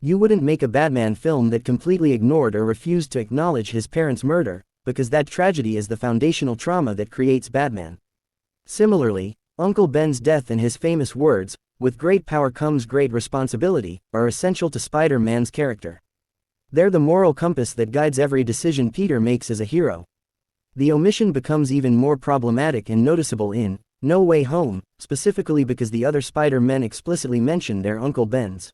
You wouldn't make a Batman film that completely ignored or refused to acknowledge his parents' murder, because that tragedy is the foundational trauma that creates Batman. Similarly, Uncle Ben's death and his famous words, "With great power comes great responsibility," are essential to Spider-Man's character. They're the moral compass that guides every decision Peter makes as a hero. The omission becomes even more problematic and noticeable in No Way Home, specifically because the other Spider-Men explicitly mention their Uncle Bens.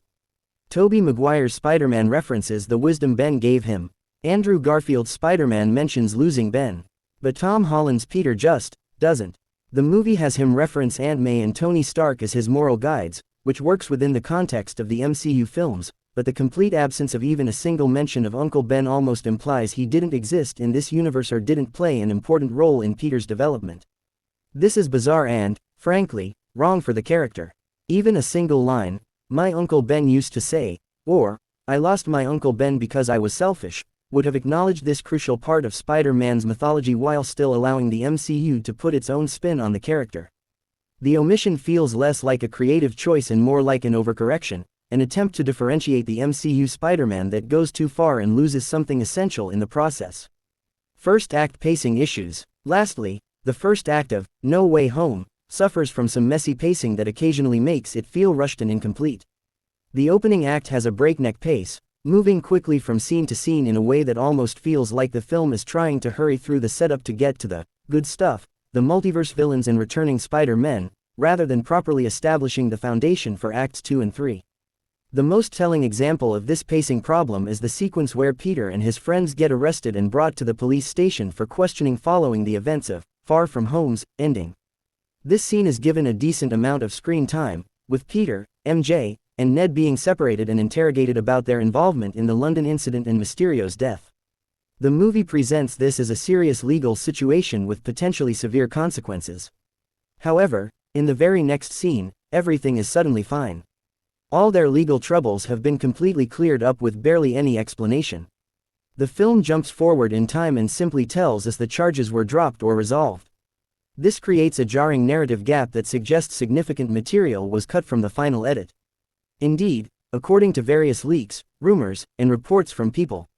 Tobey Maguire's Spider-Man references the wisdom Ben gave him. Andrew Garfield's Spider-Man mentions losing Ben. But Tom Holland's Peter just doesn't. The movie has him reference Aunt May and Tony Stark as his moral guides, which works within the context of the MCU films, but the complete absence of even a single mention of Uncle Ben almost implies he didn't exist in this universe or didn't play an important role in Peter's development. This is bizarre and, frankly, wrong for the character. Even a single line, "My Uncle Ben used to say," or, "I lost my Uncle Ben because I was selfish," would have acknowledged this crucial part of Spider-Man's mythology while still allowing the MCU to put its own spin on the character. The omission feels less like a creative choice and more like an overcorrection, an attempt to differentiate the MCU Spider-Man that goes too far and loses something essential in the process. First act pacing issues. Lastly, the first act of No Way Home suffers from some messy pacing that occasionally makes it feel rushed and incomplete. The opening act has a breakneck pace, moving quickly from scene to scene in a way that almost feels like the film is trying to hurry through the setup to get to the good stuff, the multiverse villains and returning Spider-Men, rather than properly establishing the foundation for Acts 2 and 3. The most telling example of this pacing problem is the sequence where Peter and his friends get arrested and brought to the police station for questioning following the events of Far From Home's ending. This scene is given a decent amount of screen time, with Peter, MJ, and Ned being separated and interrogated about their involvement in the London incident and Mysterio's death. The movie presents this as a serious legal situation with potentially severe consequences. However, in the very next scene, everything is suddenly fine. All their legal troubles have been completely cleared up with barely any explanation. The film jumps forward in time and simply tells us the charges were dropped or resolved. This creates a jarring narrative gap that suggests significant material was cut from the final edit. Indeed, according to various leaks, rumors, and reports from people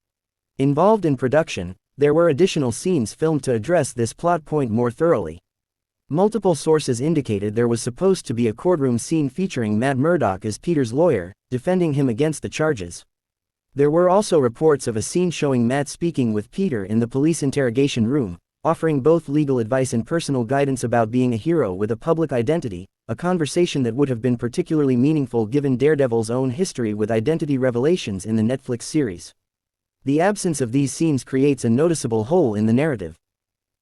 involved in production, there were additional scenes filmed to address this plot point more thoroughly. Multiple sources indicated there was supposed to be a courtroom scene featuring Matt Murdock as Peter's lawyer, defending him against the charges. There were also reports of a scene showing Matt speaking with Peter in the police interrogation room, offering both legal advice and personal guidance about being a hero with a public identity, a conversation that would have been particularly meaningful given Daredevil's own history with identity revelations in the Netflix series. The absence of these scenes creates a noticeable hole in the narrative.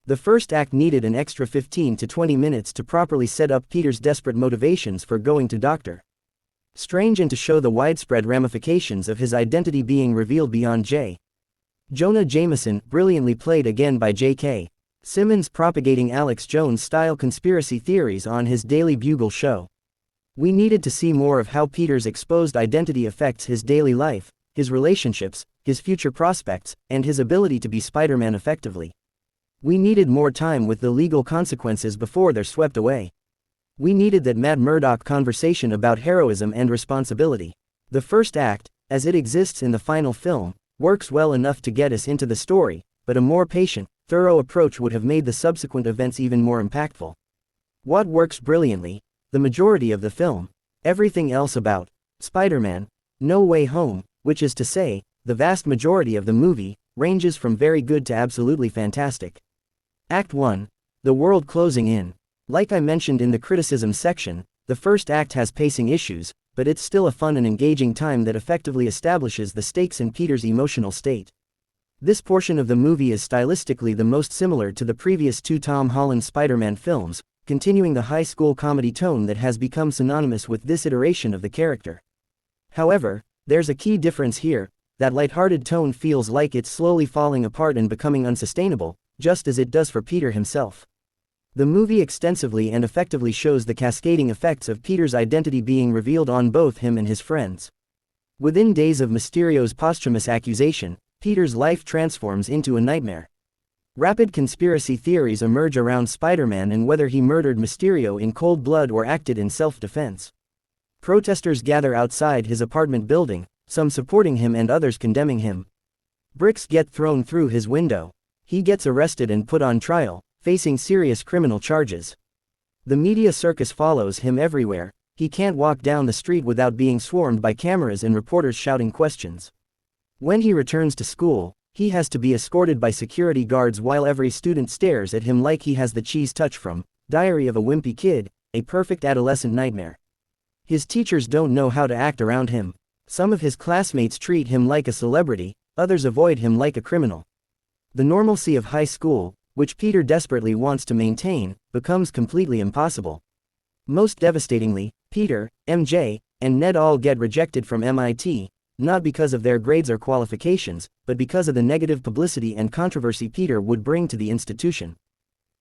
The first act needed an extra 15 to 20 minutes to properly set up Peter's desperate motivations for going to Dr. Strange and to show the widespread ramifications of his identity being revealed beyond J. Jonah Jameson, brilliantly played again by J.K. Simmons, propagating Alex Jones-style conspiracy theories on his Daily Bugle show. We needed to see more of how Peter's exposed identity affects his daily life, his relationships, his future prospects, and his ability to be Spider-Man effectively. We needed more time with the legal consequences before they're swept away. We needed that Matt Murdock conversation about heroism and responsibility. The first act, as it exists in the final film, works well enough to get us into the story, but a more patient, thorough approach would have made the subsequent events even more impactful. What works brilliantly? The majority of the film. Everything else about Spider-Man: No Way Home, which is to say, the vast majority of the movie, ranges from very good to absolutely fantastic. Act 1. The world closing in. Like I mentioned in the criticism section, the first act has pacing issues, but it's still a fun and engaging time that effectively establishes the stakes in Peter's emotional state. This portion of the movie is stylistically the most similar to the previous two Tom Holland Spider-Man films, continuing the high school comedy tone that has become synonymous with this iteration of the character. However, there's a key difference here. That lighthearted tone feels like it's slowly falling apart and becoming unsustainable, just as it does for Peter himself. The movie extensively and effectively shows the cascading effects of Peter's identity being revealed on both him and his friends. Within days of Mysterio's posthumous accusation, Peter's life transforms into a nightmare. Rapid conspiracy theories emerge around Spider-Man and whether he murdered Mysterio in cold blood or acted in self-defense. Protesters gather outside his apartment building, some supporting him and others condemning him. Bricks get thrown through his window. He gets arrested and put on trial, facing serious criminal charges. The media circus follows him everywhere. He can't walk down the street without being swarmed by cameras and reporters shouting questions. When he returns to school, he has to be escorted by security guards while every student stares at him like he has the cheese touch from Diary of a Wimpy Kid, a perfect adolescent nightmare. His teachers don't know how to act around him. Some of his classmates treat him like a celebrity, others avoid him like a criminal. The normalcy of high school, which Peter desperately wants to maintain, becomes completely impossible. Most devastatingly, Peter, MJ, and Ned all get rejected from MIT, not because of their grades or qualifications, but because of the negative publicity and controversy Peter would bring to the institution.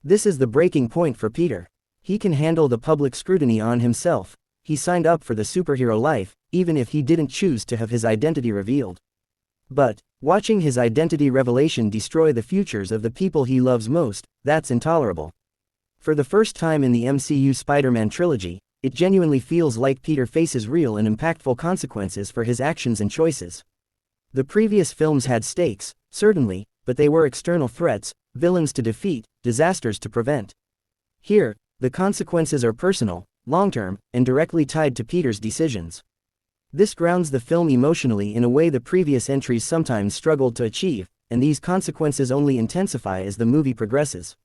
This is the breaking point for Peter. He can handle the public scrutiny on himself. He signed up for the superhero life, even if he didn't choose to have his identity revealed. But, watching his identity revelation destroy the futures of the people he loves most, that's intolerable. For the first time in the MCU Spider-Man trilogy, it genuinely feels like Peter faces real and impactful consequences for his actions and choices. The previous films had stakes, certainly, but they were external threats, villains to defeat, disasters to prevent. Here, the consequences are personal, long-term, and directly tied to Peter's decisions. This grounds the film emotionally in a way the previous entries sometimes struggled to achieve, and these consequences only intensify as the movie progresses.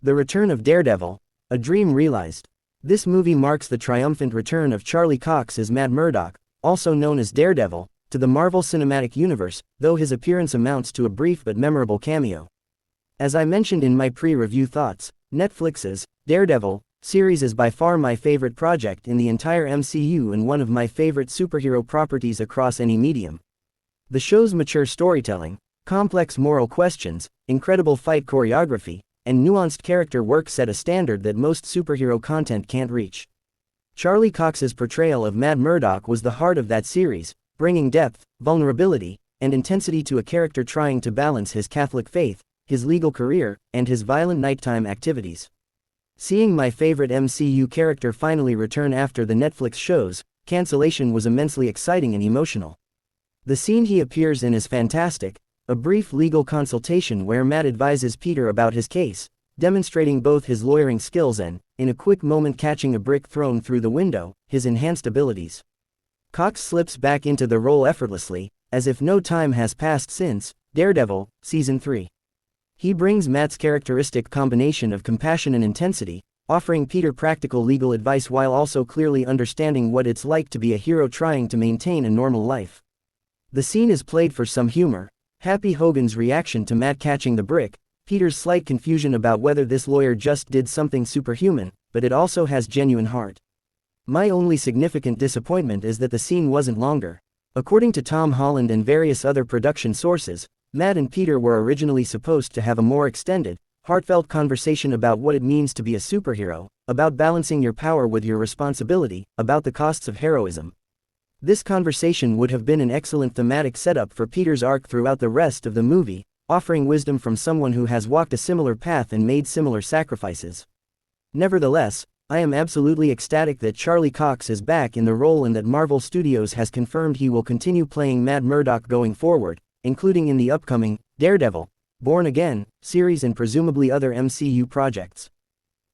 The return of Daredevil, a dream realized. This movie marks the triumphant return of Charlie Cox as Matt Murdock, also known as Daredevil, to the Marvel Cinematic Universe, though his appearance amounts to a brief but memorable cameo. As I mentioned in my pre-review thoughts, Netflix's Daredevil series is by far my favorite project in the entire MCU and one of my favorite superhero properties across any medium. The show's mature storytelling, complex moral questions, incredible fight choreography, and nuanced character work set a standard that most superhero content can't reach. Charlie Cox's portrayal of Matt Murdock was the heart of that series, bringing depth, vulnerability, and intensity to a character trying to balance his Catholic faith, his legal career, and his violent nighttime activities. Seeing my favorite MCU character finally return after the Netflix show's cancellation was immensely exciting and emotional. The scene he appears in is fantastic, a brief legal consultation where Matt advises Peter about his case, demonstrating both his lawyering skills and, in a quick moment catching a brick thrown through the window, his enhanced abilities. Cox slips back into the role effortlessly, as if no time has passed since Daredevil, Season 3. He brings Matt's characteristic combination of compassion and intensity, offering Peter practical legal advice while also clearly understanding what it's like to be a hero trying to maintain a normal life. The scene is played for some humor. Happy Hogan's reaction to Matt catching the brick, Peter's slight confusion about whether this lawyer just did something superhuman, but it also has genuine heart. My only significant disappointment is that the scene wasn't longer. According to Tom Holland and various other production sources, Matt and Peter were originally supposed to have a more extended, heartfelt conversation about what it means to be a superhero, about balancing your power with your responsibility, about the costs of heroism. This conversation would have been an excellent thematic setup for Peter's arc throughout the rest of the movie, offering wisdom from someone who has walked a similar path and made similar sacrifices. Nevertheless, I am absolutely ecstatic that Charlie Cox is back in the role and that Marvel Studios has confirmed he will continue playing Matt Murdock going forward, including in the upcoming Daredevil, Born Again series and presumably other MCU projects.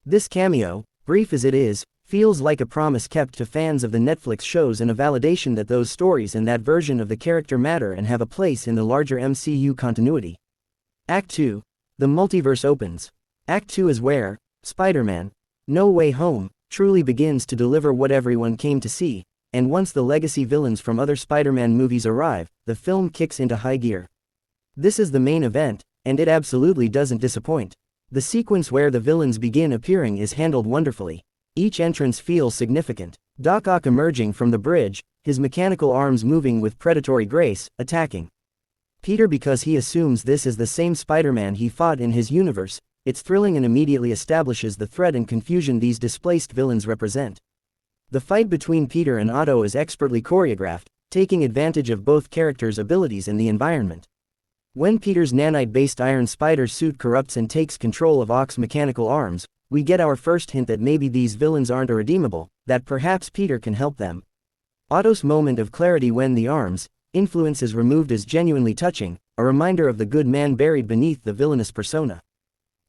This cameo, brief as it is, feels like a promise kept to fans of the Netflix shows and a validation that those stories and that version of the character matter and have a place in the larger MCU continuity. Act 2. The Multiverse opens. Act 2 is where Spider-Man: No Way Home truly begins to deliver what everyone came to see, and once the legacy villains from other Spider-Man movies arrive, the film kicks into high gear. This is the main event, and it absolutely doesn't disappoint. The sequence where the villains begin appearing is handled wonderfully. Each entrance feels significant. Doc Ock emerging from the bridge, his mechanical arms moving with predatory grace, attacking Peter because he assumes this is the same Spider-Man he fought in his universe. It's thrilling and immediately establishes the threat and confusion these displaced villains represent. The fight between Peter and Otto is expertly choreographed, taking advantage of both characters' abilities and the environment. When Peter's nanite-based Iron Spider suit corrupts and takes control of Ock's mechanical arms, we get our first hint that maybe these villains aren't irredeemable, that perhaps Peter can help them. Otto's moment of clarity when the arms influence is removed is genuinely touching, a reminder of the good man buried beneath the villainous persona.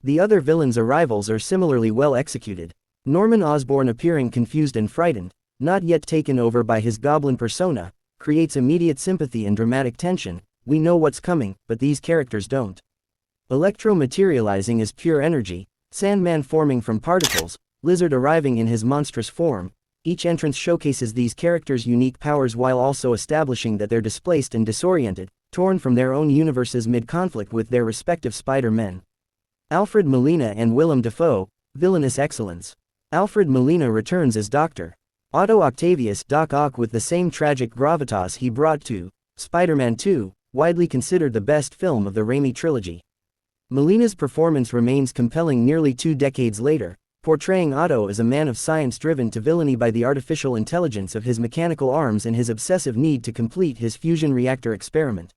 The other villains' arrivals are similarly well executed. Norman Osborn appearing confused and frightened, not yet taken over by his goblin persona, creates immediate sympathy and dramatic tension. We know what's coming, but these characters don't. Electro materializing as pure energy, Sandman forming from particles, Lizard arriving in his monstrous form. Each entrance showcases these characters' unique powers while also establishing that they're displaced and disoriented, torn from their own universes mid-conflict with their respective Spider-Men. Alfred Molina and Willem Dafoe, villainous excellence. Alfred Molina returns as Dr. Otto Octavius Doc Ock with the same tragic gravitas he brought to Spider-Man 2, widely considered the best film of the Raimi trilogy. Molina's performance remains compelling nearly 2 decades later, portraying Otto as a man of science driven to villainy by the artificial intelligence of his mechanical arms and his obsessive need to complete his fusion reactor experiment.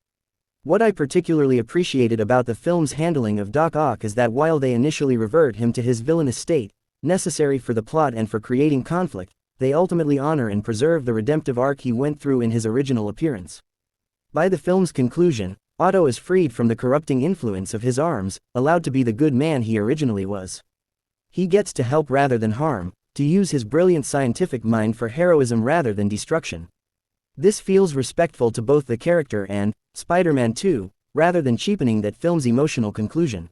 What I particularly appreciated about the film's handling of Doc Ock is that while they initially revert him to his villainous state, necessary for the plot and for creating conflict, they ultimately honor and preserve the redemptive arc he went through in his original appearance. By the film's conclusion, Otto is freed from the corrupting influence of his arms, allowed to be the good man he originally was. He gets to help rather than harm, to use his brilliant scientific mind for heroism rather than destruction. This feels respectful to both the character and Spider-Man 2, rather than cheapening that film's emotional conclusion.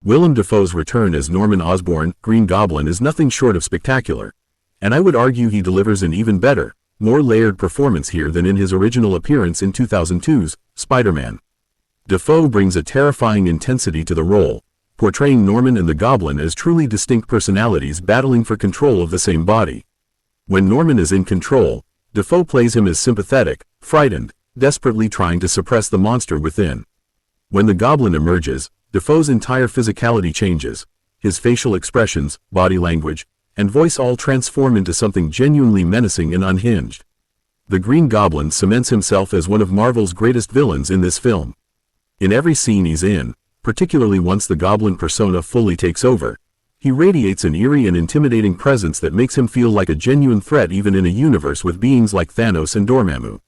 Willem Dafoe's return as Norman Osborn, Green Goblin, is nothing short of spectacular. And I would argue he delivers an even better, more layered performance here than in his original appearance in 2002's Spider-Man. Dafoe brings a terrifying intensity to the role, portraying Norman and the Goblin as truly distinct personalities battling for control of the same body. When Norman is in control, Dafoe plays him as sympathetic, frightened, desperately trying to suppress the monster within. When the Goblin emerges, Dafoe's entire physicality changes. His facial expressions, body language, and voice all transform into something genuinely menacing and unhinged. The Green Goblin cements himself as one of Marvel's greatest villains in this film. In every scene he's in, particularly once the Goblin persona fully takes over, he radiates an eerie and intimidating presence that makes him feel like a genuine threat even in a universe with beings like Thanos and Dormammu.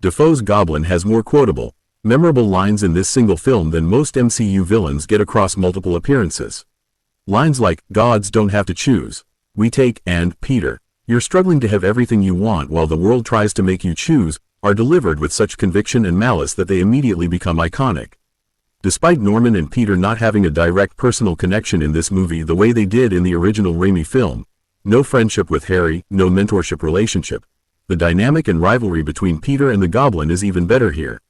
Dafoe's Goblin has more quotable, memorable lines in this single film than most MCU villains get across multiple appearances. Lines like, "Gods don't have to choose. We take," and, "Peter, you're struggling to have everything you want while the world tries to make you choose," are delivered with such conviction and malice that they immediately become iconic. Despite Norman and Peter not having a direct personal connection in this movie the way they did in the original Raimi film, no friendship with Harry, no mentorship relationship, the dynamic and rivalry between Peter and the Goblin is even better here.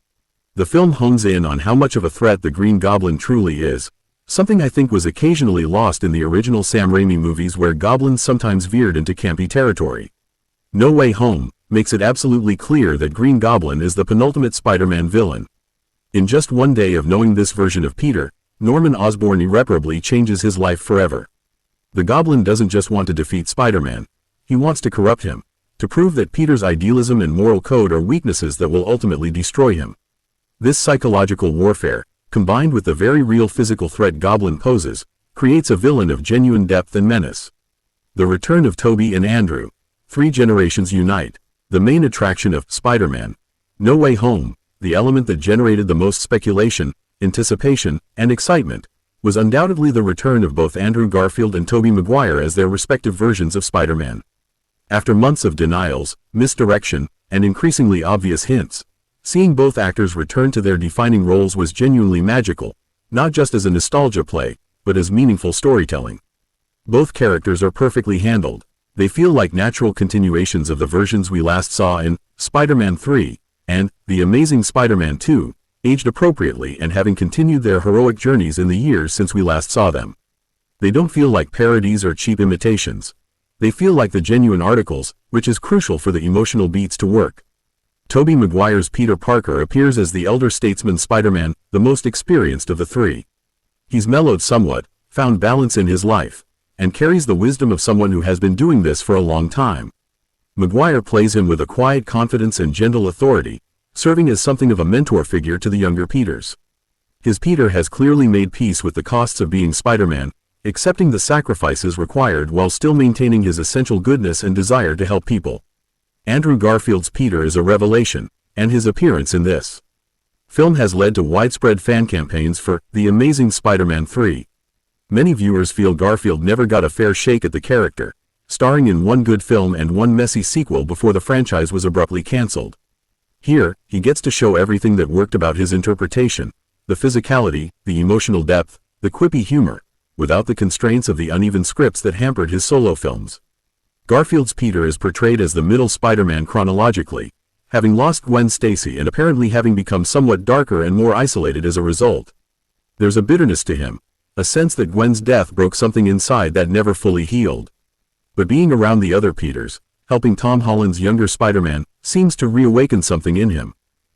The film hones in on how much of a threat the Green Goblin truly is, something I think was occasionally lost in the original Sam Raimi movies where goblins sometimes veered into campy territory. No Way Home makes it absolutely clear that Green Goblin is the penultimate Spider-Man villain. In just one day of knowing this version of Peter, Norman Osborn irreparably changes his life forever. The Goblin doesn't just want to defeat Spider-Man, he wants to corrupt him, to prove that Peter's idealism and moral code are weaknesses that will ultimately destroy him. This psychological warfare, combined with the very real physical threat Goblin poses, creates a villain of genuine depth and menace. The return of Tobey and Andrew, 3 generations unite, the main attraction of Spider-Man: No Way Home, the element that generated the most speculation, anticipation, and excitement, was undoubtedly the return of both Andrew Garfield and Tobey Maguire as their respective versions of Spider-Man. After months of denials, misdirection, and increasingly obvious hints, seeing both actors return to their defining roles was genuinely magical, not just as a nostalgia play, but as meaningful storytelling. Both characters are perfectly handled. They feel like natural continuations of the versions we last saw in Spider-Man 3 and The Amazing Spider-Man 2, aged appropriately and having continued their heroic journeys in the years since we last saw them. They don't feel like parodies or cheap imitations. They feel like the genuine articles, which is crucial for the emotional beats to work. Tobey Maguire's Peter Parker appears as the elder statesman Spider-Man, the most experienced of the 3. He's mellowed somewhat, found balance in his life, and carries the wisdom of someone who has been doing this for a long time. Maguire plays him with a quiet confidence and gentle authority, serving as something of a mentor figure to the younger Peters. His Peter has clearly made peace with the costs of being Spider-Man, accepting the sacrifices required while still maintaining his essential goodness and desire to help people. Andrew Garfield's Peter is a revelation, and his appearance in this film has led to widespread fan campaigns for The Amazing Spider-Man 3. Many viewers feel Garfield never got a fair shake at the character, starring in one good film and one messy sequel before the franchise was abruptly cancelled. Here, he gets to show everything that worked about his interpretation: the physicality, the emotional depth, the quippy humor, without the constraints of the uneven scripts that hampered his solo films. Garfield's Peter is portrayed as the middle Spider-Man chronologically, having lost Gwen Stacy and apparently having become somewhat darker and more isolated as a result. There's a bitterness to him, a sense that Gwen's death broke something inside that never fully healed. But being around the other Peters, helping Tom Holland's younger Spider-Man, seems to reawaken something in him,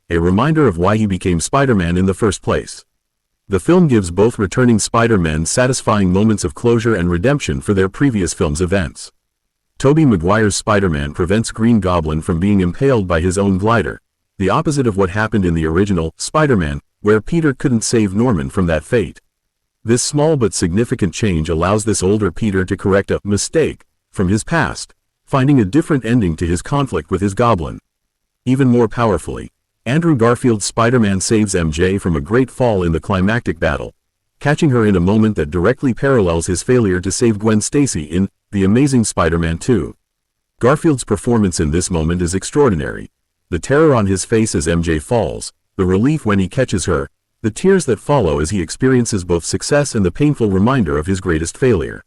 a reminder of why he became Spider-Man in the first place. The film gives both returning Spider-Men satisfying moments of closure and redemption for their previous film's events. Tobey Maguire's Spider-Man prevents Green Goblin from being impaled by his own glider, the opposite of what happened in the original Spider-Man, where Peter couldn't save Norman from that fate. This small but significant change allows this older Peter to correct a mistake from his past, finding a different ending to his conflict with his Goblin. Even more powerfully, Andrew Garfield's Spider-Man saves MJ from a great fall in the climactic battle, catching her in a moment that directly parallels his failure to save Gwen Stacy in The Amazing Spider-Man 2. Garfield's performance in this moment is extraordinary. The terror on his face as MJ falls, the relief when he catches her, the tears that follow as he experiences both success and the painful reminder of his greatest failure.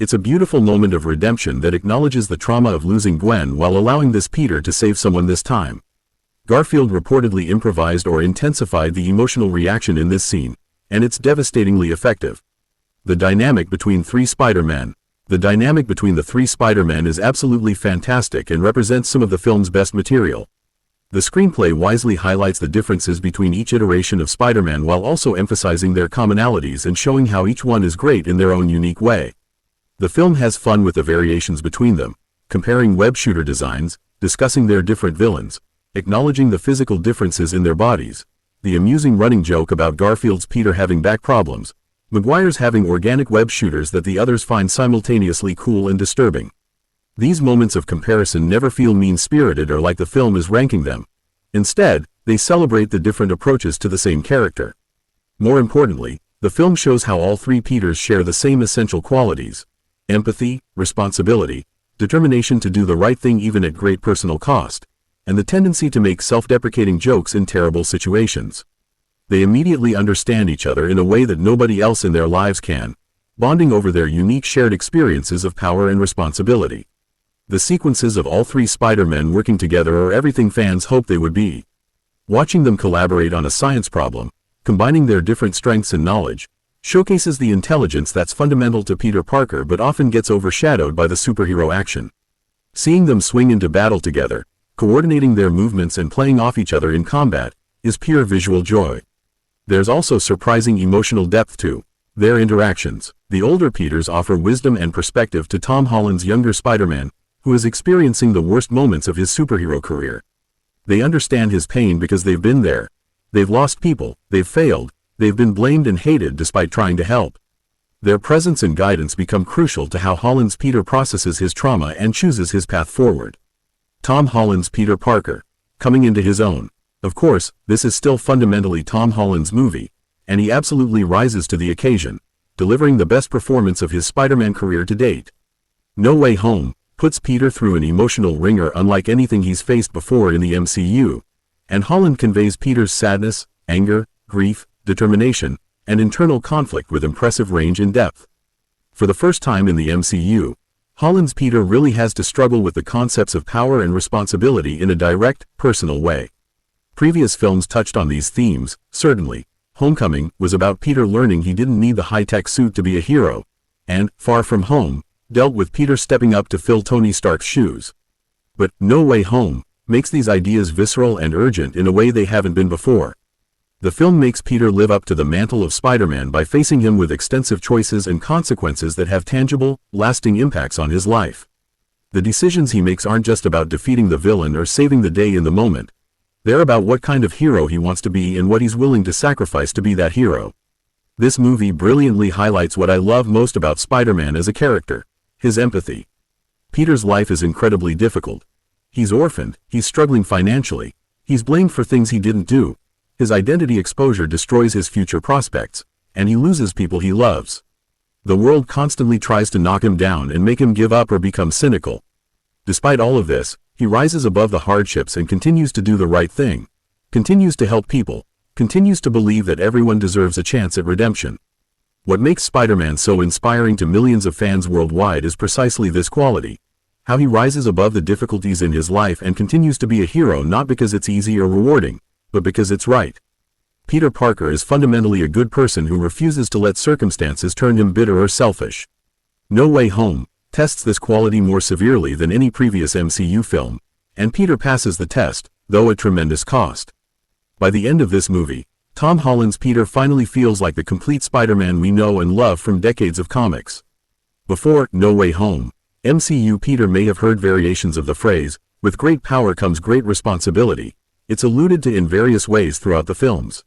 It's a beautiful moment of redemption that acknowledges the trauma of losing Gwen while allowing this Peter to save someone this time. Garfield reportedly improvised or intensified the emotional reaction in this scene, and it's devastatingly effective. The dynamic between the three Spider-Men is absolutely fantastic and represents some of the film's best material. The screenplay wisely highlights the differences between each iteration of Spider-Man while also emphasizing their commonalities and showing how each one is great in their own unique way. The film has fun with the variations between them, comparing web shooter designs, discussing their different villains, acknowledging the physical differences in their bodies, the amusing running joke about Garfield's Peter having back problems, Maguire's having organic web shooters that the others find simultaneously cool and disturbing. These moments of comparison never feel mean-spirited or like the film is ranking them. Instead, they celebrate the different approaches to the same character. More importantly, the film shows how all three Peters share the same essential qualities: empathy, responsibility, determination to do the right thing even at great personal cost, and the tendency to make self-deprecating jokes in terrible situations. They immediately understand each other in a way that nobody else in their lives can, bonding over their unique shared experiences of power and responsibility. The sequences of all three Spider-Men working together are everything fans hoped they would be. Watching them collaborate on a science problem, combining their different strengths and knowledge, showcases the intelligence that's fundamental to Peter Parker but often gets overshadowed by the superhero action. Seeing them swing into battle together, coordinating their movements and playing off each other in combat, is pure visual joy. There's also surprising emotional depth to their interactions. The older Peters offer wisdom and perspective to Tom Holland's younger Spider-Man, who is experiencing the worst moments of his superhero career. They understand his pain because they've been there. They've lost people, they've failed, they've been blamed and hated despite trying to help. Their presence and guidance become crucial to how Holland's Peter processes his trauma and chooses his path forward. Tom Holland's Peter Parker, coming into his own. Of course, this is still fundamentally Tom Holland's movie, and he absolutely rises to the occasion, delivering the best performance of his Spider-Man career to date. No Way Home puts Peter through an emotional ringer unlike anything he's faced before in the MCU, and Holland conveys Peter's sadness, anger, grief, determination, and internal conflict with impressive range and depth. For the first time in the MCU, Holland's Peter really has to struggle with the concepts of power and responsibility in a direct, personal way. Previous films touched on these themes, certainly. Homecoming was about Peter learning he didn't need the high-tech suit to be a hero, and Far From Home dealt with Peter stepping up to fill Tony Stark's shoes. But No Way Home makes these ideas visceral and urgent in a way they haven't been before. The film makes Peter live up to the mantle of Spider-Man by facing him with extensive choices and consequences that have tangible, lasting impacts on his life. The decisions he makes aren't just about defeating the villain or saving the day in the moment. They're about what kind of hero he wants to be and what he's willing to sacrifice to be that hero. This movie brilliantly highlights what I love most about Spider-Man as a character: his empathy. Peter's life is incredibly difficult. He's orphaned, he's struggling financially, he's blamed for things he didn't do, his identity exposure destroys his future prospects, and he loses people he loves. The world constantly tries to knock him down and make him give up or become cynical. Despite all of this, he rises above the hardships and continues to do the right thing, continues to help people, continues to believe that everyone deserves a chance at redemption. What makes Spider-Man so inspiring to millions of fans worldwide is precisely this quality: how he rises above the difficulties in his life and continues to be a hero not because it's easy or rewarding, but because it's right. Peter Parker is fundamentally a good person who refuses to let circumstances turn him bitter or selfish. No Way Home tests this quality more severely than any previous MCU film, and Peter passes the test, though at tremendous cost. By the end of this movie, Tom Holland's Peter finally feels like the complete Spider-Man we know and love from decades of comics. Before No Way Home, MCU Peter may have heard variations of the phrase, "With great power comes great responsibility." It's alluded to in various ways throughout the films.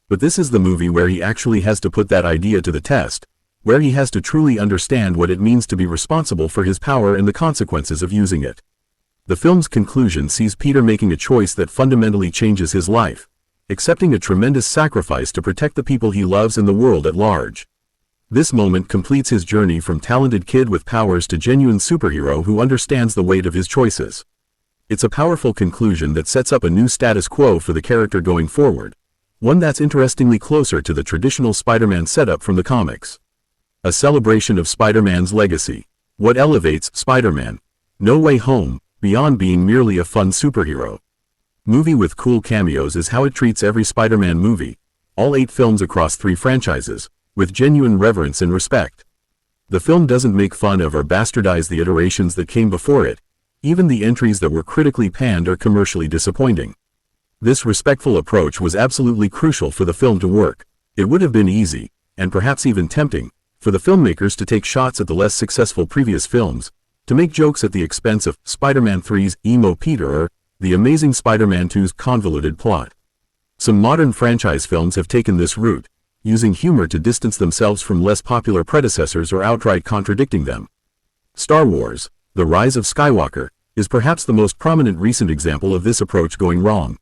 But this is the movie where he actually has to put that idea to the test, where he has to truly understand what it means to be responsible for his power and the consequences of using it. The film's conclusion sees Peter making a choice that fundamentally changes his life, accepting a tremendous sacrifice to protect the people he loves and the world at large. This moment completes his journey from talented kid with powers to genuine superhero who understands the weight of his choices. It's a powerful conclusion that sets up a new status quo for the character going forward, one that's interestingly closer to the traditional Spider-Man setup from the comics. A celebration of Spider-Man's legacy. What elevates Spider-Man: No Way Home beyond being merely a fun superhero movie with cool cameos is how it treats every Spider-Man movie, all 8 films across 3 franchises, with genuine reverence and respect. The film doesn't make fun of or bastardize the iterations that came before it, even the entries that were critically panned or commercially disappointing. This respectful approach was absolutely crucial for the film to work. It would have been easy, and perhaps even tempting, for the filmmakers to take shots at the less successful previous films, to make jokes at the expense of Spider-Man 3's emo Peter or The Amazing Spider-Man 2's convoluted plot. Some modern franchise films have taken this route, using humor to distance themselves from less popular predecessors or outright contradicting them. Star Wars: The Rise of Skywalker is perhaps the most prominent recent example of this approach going wrong.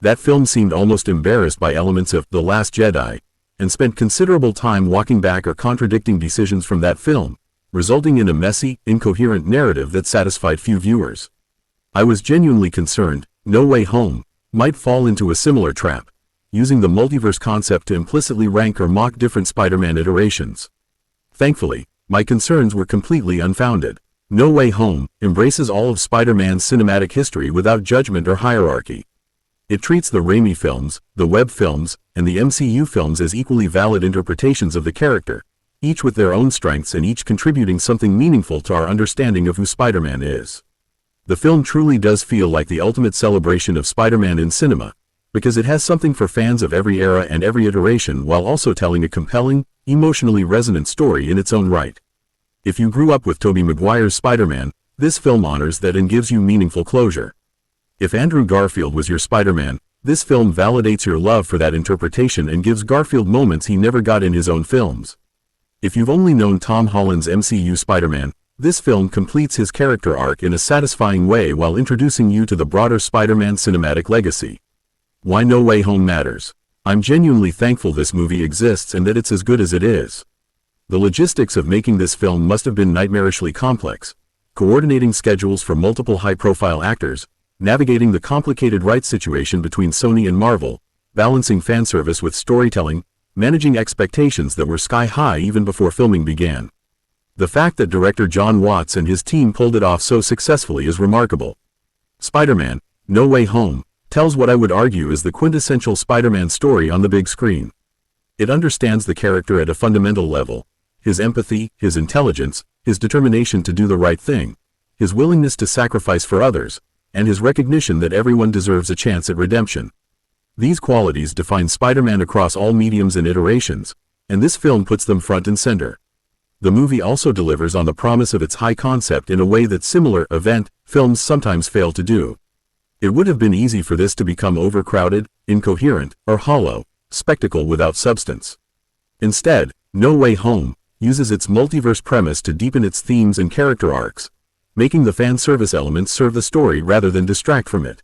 That film seemed almost embarrassed by elements of The Last Jedi, and spent considerable time walking back or contradicting decisions from that film, resulting in a messy, incoherent narrative that satisfied few viewers. I was genuinely concerned No Way Home might fall into a similar trap, using the multiverse concept to implicitly rank or mock different Spider-Man iterations. Thankfully, my concerns were completely unfounded. No Way Home embraces all of Spider-Man's cinematic history without judgment or hierarchy. It treats the Raimi films, the Webb films, and the MCU films as equally valid interpretations of the character, each with their own strengths and each contributing something meaningful to our understanding of who Spider-Man is. The film truly does feel like the ultimate celebration of Spider-Man in cinema, because it has something for fans of every era and every iteration while also telling a compelling, emotionally resonant story in its own right. If you grew up with Tobey Maguire's Spider-Man, this film honors that and gives you meaningful closure. If Andrew Garfield was your Spider-Man, this film validates your love for that interpretation and gives Garfield moments he never got in his own films. If you've only known Tom Holland's MCU Spider-Man, this film completes his character arc in a satisfying way while introducing you to the broader Spider-Man cinematic legacy. Why No Way Home matters. I'm genuinely thankful this movie exists and that it's as good as it is. The logistics of making this film must have been nightmarishly complex. Coordinating schedules for multiple high-profile actors, navigating the complicated rights situation between Sony and Marvel, balancing fan service with storytelling, managing expectations that were sky-high even before filming began. The fact that director John Watts and his team pulled it off so successfully is remarkable. Spider-Man: No Way Home tells what I would argue is the quintessential Spider-Man story on the big screen. It understands the character at a fundamental level: his empathy, his intelligence, his determination to do the right thing, his willingness to sacrifice for others, and his recognition that everyone deserves a chance at redemption. These qualities define Spider-Man across all mediums and iterations, and this film puts them front and center. The movie also delivers on the promise of its high concept in a way that similar event films sometimes fail to do. It would have been easy for this to become overcrowded, incoherent, or hollow, spectacle without substance. Instead, No Way Home uses its multiverse premise to deepen its themes and character arcs, making the fan service elements serve the story rather than distract from it.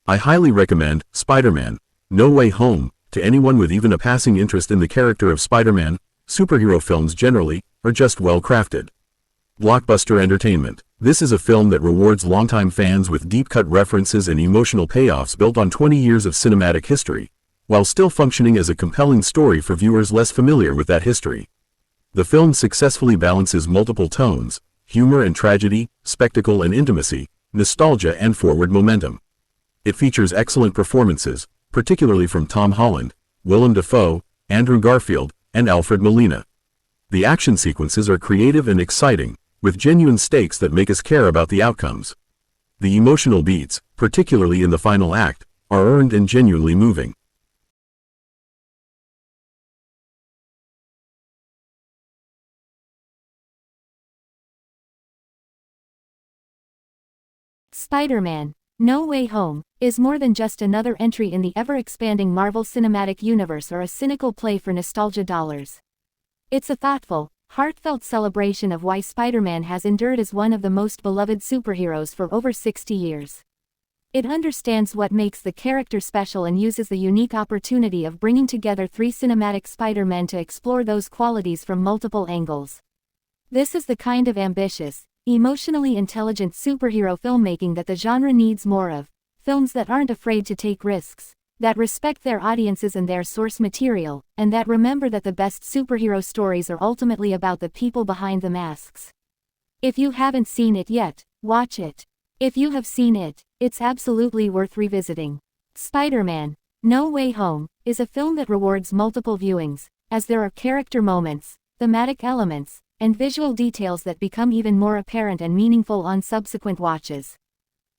I highly recommend Spider-Man: No Way Home to anyone with even a passing interest in the character of Spider-Man. Superhero films generally are just well-crafted. Blockbuster entertainment. This is a film that rewards longtime fans with deep-cut references and emotional payoffs built on 20 years of cinematic history, while still functioning as a compelling story for viewers less familiar with that history. The film successfully balances multiple tones: humor and tragedy, spectacle and intimacy, nostalgia and forward momentum. It features excellent performances, particularly from Tom Holland, Willem Dafoe, Andrew Garfield, and Alfred Molina. The action sequences are creative and exciting, with genuine stakes that make us care about the outcomes. The emotional beats, particularly in the final act, are earned and genuinely moving. Spider-Man: No Way Home is more than just another entry in the ever-expanding Marvel Cinematic Universe or a cynical play for nostalgia dollars. It's a thoughtful, heartfelt celebration of why Spider-Man has endured as one of the most beloved superheroes for over 60 years. It understands what makes the character special and uses the unique opportunity of bringing together three cinematic Spider-Men to explore those qualities from multiple angles. This is the kind of ambitious, emotionally intelligent superhero filmmaking that the genre needs more of. Films that aren't afraid to take risks, that respect their audiences and their source material, and that remember that the best superhero stories are ultimately about the people behind the masks. If you haven't seen it yet, watch it. If you have seen it, it's absolutely worth revisiting. Spider-Man: No Way Home is a film that rewards multiple viewings, as there are character moments, thematic elements, and visual details that become even more apparent and meaningful on subsequent watches.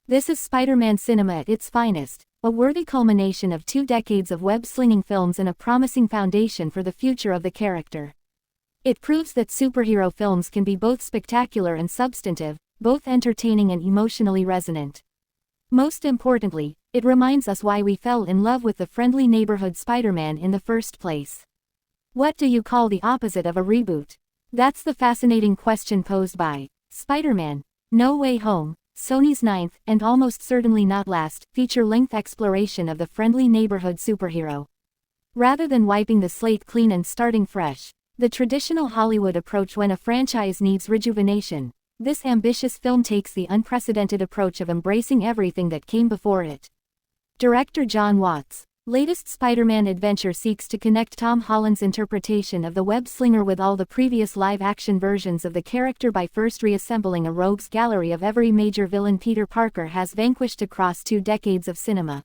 This is Spider-Man cinema at its finest, a worthy culmination of 2 decades of web-slinging films and a promising foundation for the future of the character. It proves that superhero films can be both spectacular and substantive, both entertaining and emotionally resonant. Most importantly, it reminds us why we fell in love with the friendly neighborhood Spider-Man in the first place. What do you call the opposite of a reboot? That's the fascinating question posed by Spider-Man: No Way Home, Sony's ninth, and almost certainly not last, feature-length exploration of the friendly neighborhood superhero. Rather than wiping the slate clean and starting fresh, the traditional Hollywood approach when a franchise needs rejuvenation, this ambitious film takes the unprecedented approach of embracing everything that came before it. Director Jon Watts' latest Spider-Man adventure seeks to connect Tom Holland's interpretation of the web-slinger with all the previous live-action versions of the character by first reassembling a rogues gallery of every major villain Peter Parker has vanquished across 2 decades of cinema.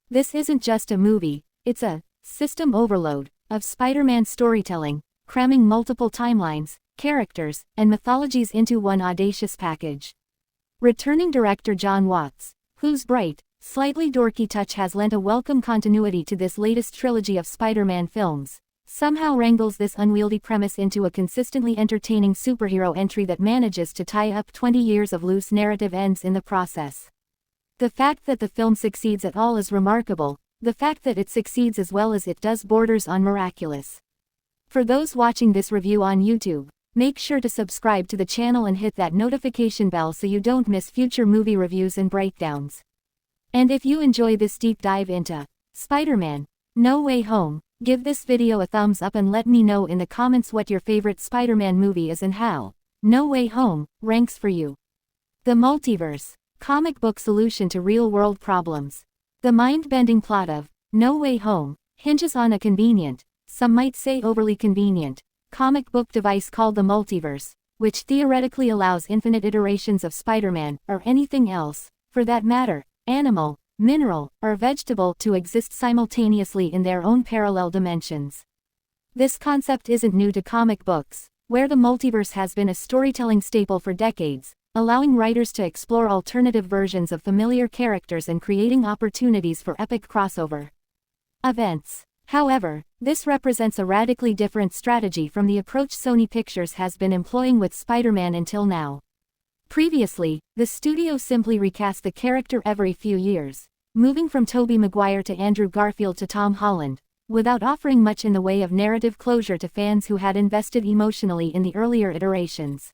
This isn't just a movie, it's a system overload of Spider-Man storytelling, cramming multiple timelines, characters, and mythologies into one audacious package. Returning director Jon Watts, whose bright, slightly dorky touch has lent a welcome continuity to this latest trilogy of Spider-Man films, somehow wrangles this unwieldy premise into a consistently entertaining superhero entry that manages to tie up 20 years of loose narrative ends in the process. The fact that the film succeeds at all is remarkable. The fact that it succeeds as well as it does borders on miraculous. For those watching this review on YouTube, make sure to subscribe to the channel and hit that notification bell so you don't miss future movie reviews and breakdowns. And if you enjoy this deep dive into Spider-Man: No Way Home, give this video a thumbs up and let me know in the comments what your favorite Spider-Man movie is and how No Way Home ranks for you. The Multiverse, comic book solution to real-world problems. The mind-bending plot of No Way Home hinges on a convenient, some might say overly convenient, comic book device called the Multiverse, which theoretically allows infinite iterations of Spider-Man, or anything else, for that matter, animal, mineral, or vegetable, to exist simultaneously in their own parallel dimensions. This concept isn't new to comic books, where the multiverse has been a storytelling staple for decades, allowing writers to explore alternative versions of familiar characters and creating opportunities for epic crossover events. However, this represents a radically different strategy from the approach Sony Pictures has been employing with Spider-Man until now. Previously, the studio simply recast the character every few years, moving from Tobey Maguire to Andrew Garfield to Tom Holland, without offering much in the way of narrative closure to fans who had invested emotionally in the earlier iterations.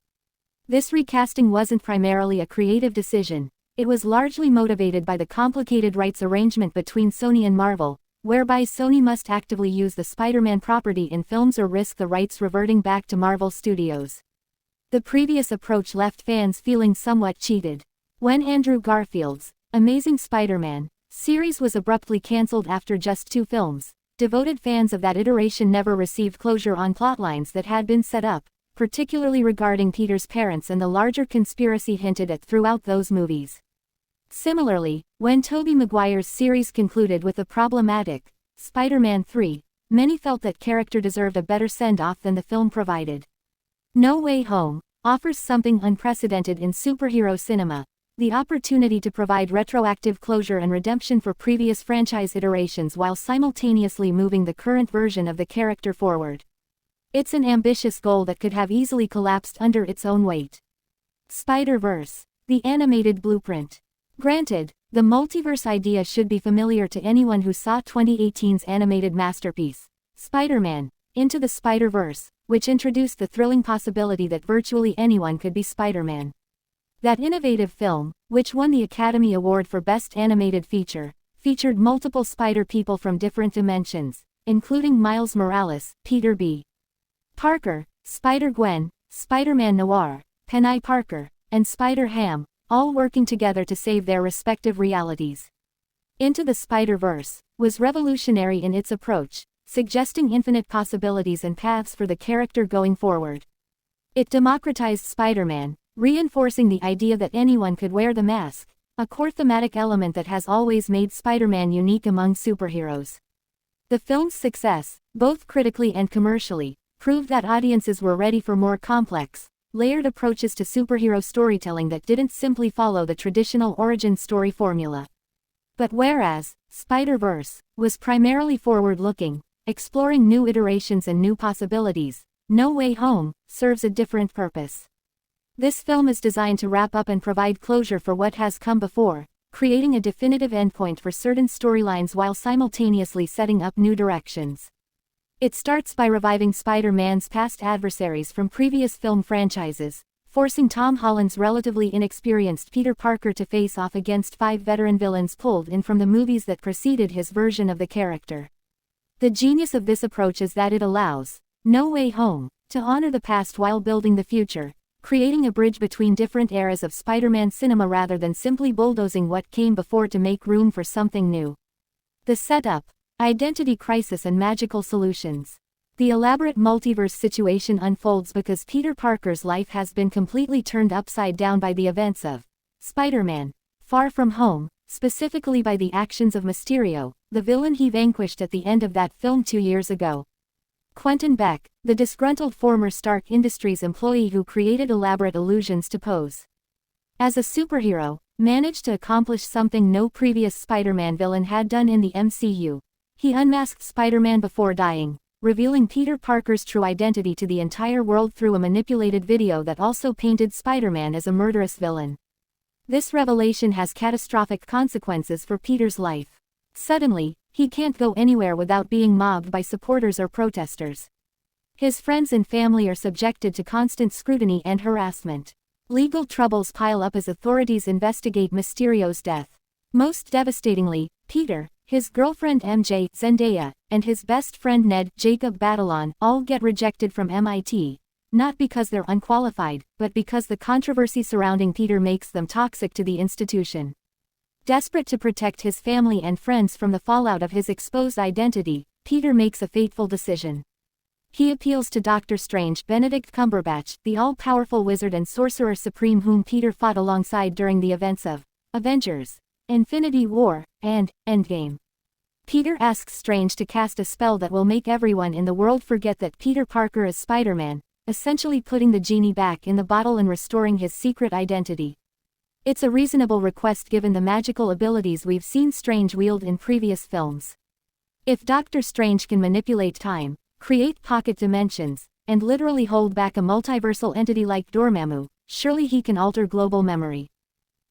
This recasting wasn't primarily a creative decision, it was largely motivated by the complicated rights arrangement between Sony and Marvel, whereby Sony must actively use the Spider-Man property in films or risk the rights reverting back to Marvel Studios. The previous approach left fans feeling somewhat cheated. When Andrew Garfield's Amazing Spider-Man series was abruptly cancelled after just 2 films, devoted fans of that iteration never received closure on plotlines that had been set up, particularly regarding Peter's parents and the larger conspiracy hinted at throughout those movies. Similarly, when Tobey Maguire's series concluded with the problematic Spider-Man 3, many felt that character deserved a better send-off than the film provided. No Way Home offers something unprecedented in superhero cinema, the opportunity to provide retroactive closure and redemption for previous franchise iterations while simultaneously moving the current version of the character forward. It's an ambitious goal that could have easily collapsed under its own weight. Spider-Verse, the animated blueprint. Granted, the multiverse idea should be familiar to anyone who saw 2018's animated masterpiece, Spider-Man: Into the Spider-Verse, which introduced the thrilling possibility that virtually anyone could be Spider-Man. That innovative film, which won the Academy Award for Best Animated Feature, featured multiple Spider-People from different dimensions, including Miles Morales, Peter B. Parker, Spider-Gwen, Spider-Man Noir, Penny Parker, and Spider-Ham, all working together to save their respective realities. Into the Spider-Verse was revolutionary in its approach, suggesting infinite possibilities and paths for the character going forward. It democratized Spider-Man, reinforcing the idea that anyone could wear the mask, a core thematic element that has always made Spider-Man unique among superheroes. The film's success, both critically and commercially, proved that audiences were ready for more complex, layered approaches to superhero storytelling that didn't simply follow the traditional origin story formula. But whereas Spider-Verse was primarily forward-looking, exploring new iterations and new possibilities, No Way Home serves a different purpose. This film is designed to wrap up and provide closure for what has come before, creating a definitive endpoint for certain storylines while simultaneously setting up new directions. It starts by reviving Spider-Man's past adversaries from previous film franchises, forcing Tom Holland's relatively inexperienced Peter Parker to face off against 5 veteran villains pulled in from the movies that preceded his version of the character. The genius of this approach is that it allows No Way Home to honor the past while building the future, creating a bridge between different eras of Spider-Man cinema rather than simply bulldozing what came before to make room for something new. The setup, identity crisis and magical solutions. The elaborate multiverse situation unfolds because Peter Parker's life has been completely turned upside down by the events of Spider-Man: Far From Home, specifically by the actions of Mysterio, the villain he vanquished at the end of that film 2 years ago. Quentin Beck, the disgruntled former Stark Industries employee who created elaborate illusions to pose as a superhero, managed to accomplish something no previous Spider-Man villain had done in the MCU. He unmasked Spider-Man before dying, revealing Peter Parker's true identity to the entire world through a manipulated video that also painted Spider-Man as a murderous villain. This revelation has catastrophic consequences for Peter's life. Suddenly, he can't go anywhere without being mobbed by supporters or protesters. His friends and family are subjected to constant scrutiny and harassment. Legal troubles pile up as authorities investigate Mysterio's death. Most devastatingly, Peter, his girlfriend MJ, Zendaya, and his best friend Ned, Jacob Batalon, all get rejected from MIT, not because they're unqualified, but because the controversy surrounding Peter makes them toxic to the institution. Desperate to protect his family and friends from the fallout of his exposed identity, Peter makes a fateful decision. He appeals to Doctor Strange, Benedict Cumberbatch, the all-powerful wizard and sorcerer supreme whom Peter fought alongside during the events of Avengers: Infinity War, and Endgame. Peter asks Strange to cast a spell that will make everyone in the world forget that Peter Parker is Spider-Man, essentially putting the genie back in the bottle and restoring his secret identity. It's a reasonable request given the magical abilities we've seen Strange wield in previous films. If Doctor Strange can manipulate time, create pocket dimensions, and literally hold back a multiversal entity like Dormammu, surely he can alter global memory.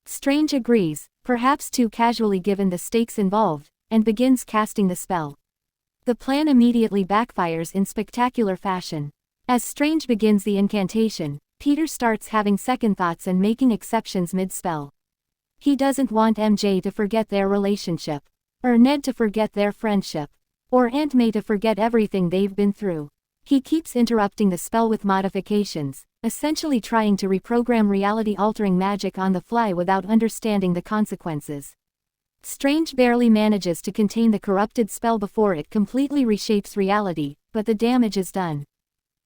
Strange agrees, perhaps too casually given the stakes involved, and begins casting the spell. The plan immediately backfires in spectacular fashion. As Strange begins the incantation, Peter starts having second thoughts and making exceptions mid-spell. He doesn't want MJ to forget their relationship, or Ned to forget their friendship, or Aunt May to forget everything they've been through. He keeps interrupting the spell with modifications, essentially trying to reprogram reality-altering magic on the fly without understanding the consequences. Strange barely manages to contain the corrupted spell before it completely reshapes reality, but the damage is done.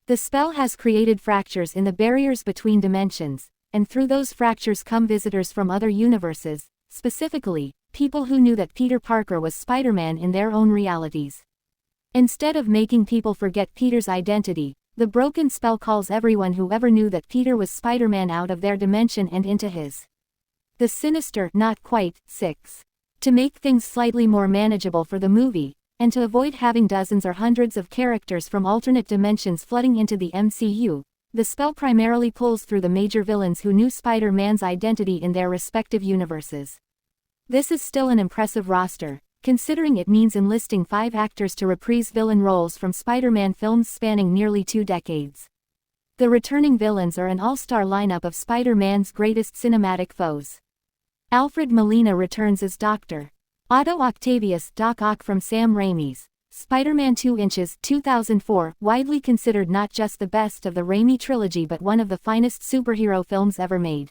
The spell has created fractures in the barriers between dimensions, and through those fractures come visitors from other universes, specifically, people who knew that Peter Parker was Spider-Man in their own realities. Instead of making people forget Peter's identity, the broken spell calls everyone who ever knew that Peter was Spider-Man out of their dimension and into his. The sinister, not quite, 6. To make things slightly more manageable for the movie, and to avoid having dozens or hundreds of characters from alternate dimensions flooding into the MCU, the spell primarily pulls through the major villains who knew Spider-Man's identity in their respective universes. This is still an impressive roster, considering it means enlisting 5 actors to reprise villain roles from Spider-Man films spanning nearly 2 decades. The returning villains are an all-star lineup of Spider-Man's greatest cinematic foes. Alfred Molina returns as Dr. Otto Octavius Doc Ock from Sam Raimi's Spider-Man 2 Inches 2004, widely considered not just the best of the Raimi trilogy but one of the finest superhero films ever made.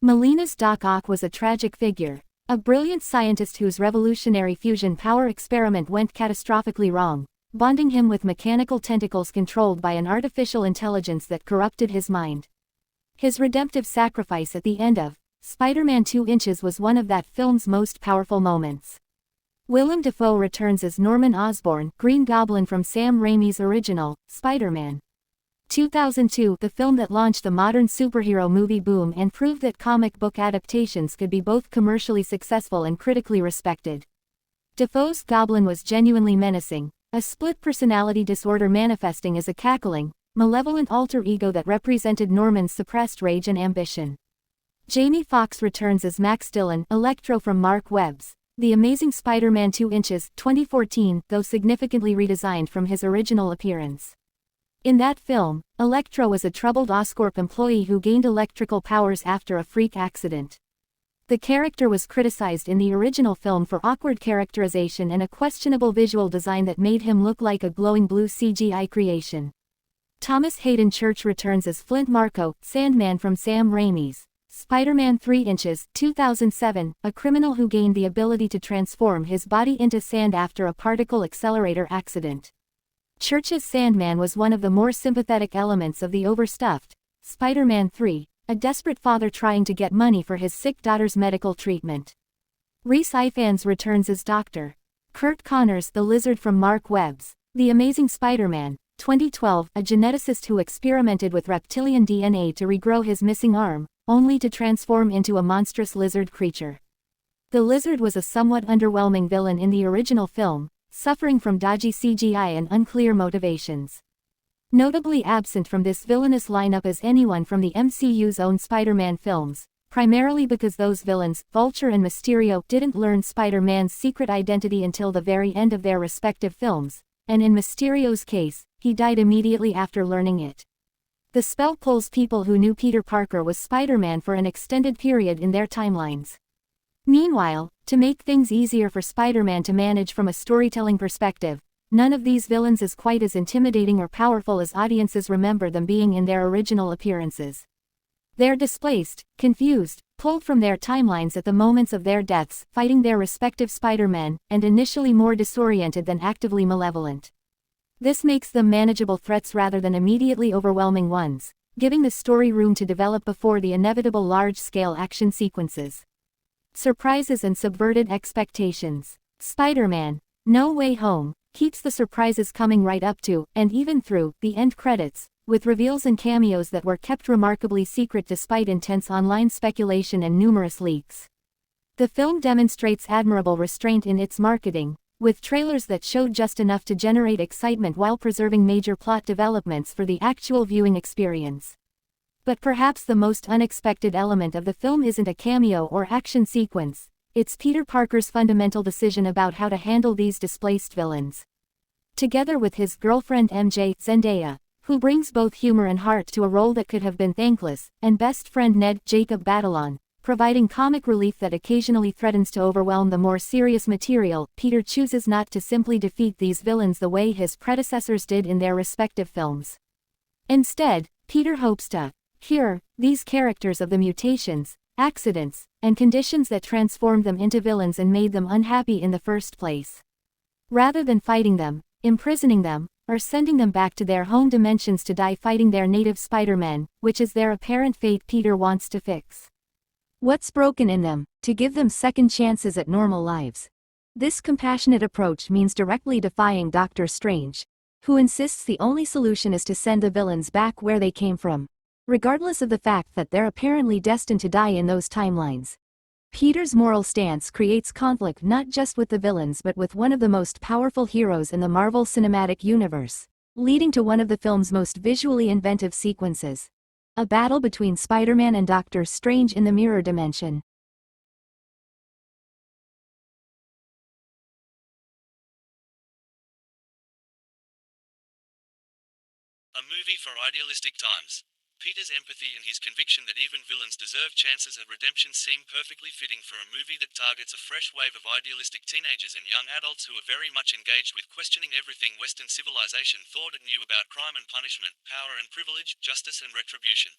Molina's Doc Ock was a tragic figure, a brilliant scientist whose revolutionary fusion power experiment went catastrophically wrong, bonding him with mechanical tentacles controlled by an artificial intelligence that corrupted his mind. His redemptive sacrifice at the end of Spider-Man 2 Inches was one of that film's most powerful moments. Willem Dafoe returns as Norman Osborn, Green Goblin from Sam Raimi's original, Spider-Man 2002, the film that launched the modern superhero movie boom and proved that comic book adaptations could be both commercially successful and critically respected. Dafoe's Goblin was genuinely menacing, a split personality disorder manifesting as a cackling, malevolent alter ego that represented Norman's suppressed rage and ambition. Jamie Foxx returns as Max Dillon, Electro from Mark Webb's The Amazing Spider-Man 2 Inches, 2014, though significantly redesigned from his original appearance. In that film, Electro was a troubled Oscorp employee who gained electrical powers after a freak accident. The character was criticized in the original film for awkward characterization and a questionable visual design that made him look like a glowing blue CGI creation. Thomas Hayden Church returns as Flint Marko, Sandman from Sam Raimi's Spider-Man 3 Inches, 2007, a criminal who gained the ability to transform his body into sand after a particle accelerator accident. Church's Sandman was one of the more sympathetic elements of the overstuffed Spider-Man 3, a desperate father trying to get money for his sick daughter's medical treatment. Rhys Ifans returns as Dr. Kurt Connors, the Lizard from Mark Webb's The Amazing Spider-Man, 2012, a geneticist who experimented with reptilian DNA to regrow his missing arm, only to transform into a monstrous lizard creature. The Lizard was a somewhat underwhelming villain in the original film, suffering from dodgy CGI and unclear motivations. Notably absent from this villainous lineup is anyone from the MCU's own Spider-Man films, primarily because those villains, Vulture and Mysterio, didn't learn Spider-Man's secret identity until the very end of their respective films, and in Mysterio's case, he died immediately after learning it. The spell pulls people who knew Peter Parker was Spider-Man for an extended period in their timelines. Meanwhile, to make things easier for Spider-Man to manage from a storytelling perspective, none of these villains is quite as intimidating or powerful as audiences remember them being in their original appearances. They're displaced, confused, pulled from their timelines at the moments of their deaths, fighting their respective Spider-Men, and initially more disoriented than actively malevolent. This makes them manageable threats rather than immediately overwhelming ones, giving the story room to develop before the inevitable large-scale action sequences. Surprises and subverted expectations. Spider-Man: No Way Home keeps the surprises coming right up to, and even through, the end credits, with reveals and cameos that were kept remarkably secret despite intense online speculation and numerous leaks. The film demonstrates admirable restraint in its marketing, with trailers that showed just enough to generate excitement while preserving major plot developments for the actual viewing experience. But perhaps the most unexpected element of the film isn't a cameo or action sequence, it's Peter Parker's fundamental decision about how to handle these displaced villains. Together with his girlfriend MJ, Zendaya, who brings both humor and heart to a role that could have been thankless, and best friend Ned, Jacob Batalon, providing comic relief that occasionally threatens to overwhelm the more serious material, Peter chooses not to simply defeat these villains the way his predecessors did in their respective films. Instead, Peter hopes to cure these characters of the mutations, accidents, and conditions that transformed them into villains and made them unhappy in the first place. Rather than fighting them, imprisoning them, or sending them back to their home dimensions to die fighting their native Spider-Men, which is their apparent fate, Peter wants to fix what's broken in them, to give them second chances at normal lives. This compassionate approach means directly defying Doctor Strange, who insists the only solution is to send the villains back where they came from, regardless of the fact that they're apparently destined to die in those timelines. Peter's moral stance creates conflict not just with the villains but with one of the most powerful heroes in the Marvel Cinematic Universe, leading to one of the film's most visually inventive sequences: a battle between Spider-Man and Doctor Strange in the mirror dimension. A movie for idealistic times. Peter's empathy and his conviction that even villains deserve chances at redemption seem perfectly fitting for a movie that targets a fresh wave of idealistic teenagers and young adults who are very much engaged with questioning everything Western civilization thought and knew about crime and punishment, power and privilege, justice and retribution.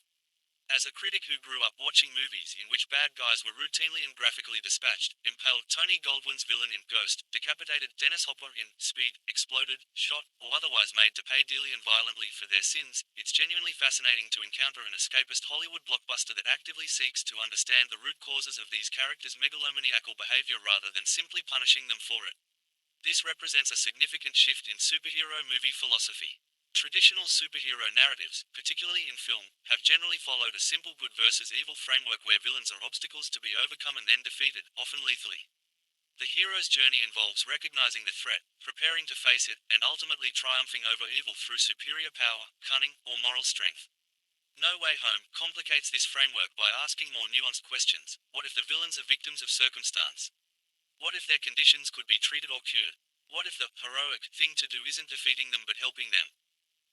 As a critic who grew up watching movies in which bad guys were routinely and graphically dispatched, impaled Tony Goldwyn's villain in Ghost, decapitated Dennis Hopper in Speed, exploded, shot, or otherwise made to pay dearly and violently for their sins, it's genuinely fascinating to encounter an escapist Hollywood blockbuster that actively seeks to understand the root causes of these characters' megalomaniacal behavior rather than simply punishing them for it. This represents a significant shift in superhero movie philosophy. Traditional superhero narratives, particularly in film, have generally followed a simple good versus evil framework where villains are obstacles to be overcome and then defeated, often lethally. The hero's journey involves recognizing the threat, preparing to face it, and ultimately triumphing over evil through superior power, cunning, or moral strength. No Way Home complicates this framework by asking more nuanced questions. What if the villains are victims of circumstance? What if their conditions could be treated or cured? What if the heroic thing to do isn't defeating them but helping them?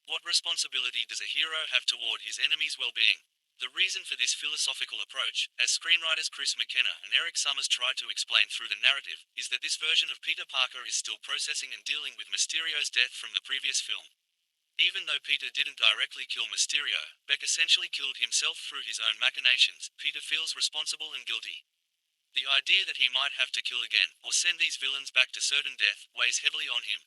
What responsibility does a hero have toward his enemy's well-being? The reason for this philosophical approach, as screenwriters Chris McKenna and Eric Summers tried to explain through the narrative, is that this version of Peter Parker is still processing and dealing with Mysterio's death from the previous film. Even though Peter didn't directly kill Mysterio, Beck essentially killed himself through his own machinations. Peter feels responsible and guilty. The idea that he might have to kill again, or send these villains back to certain death, weighs heavily on him.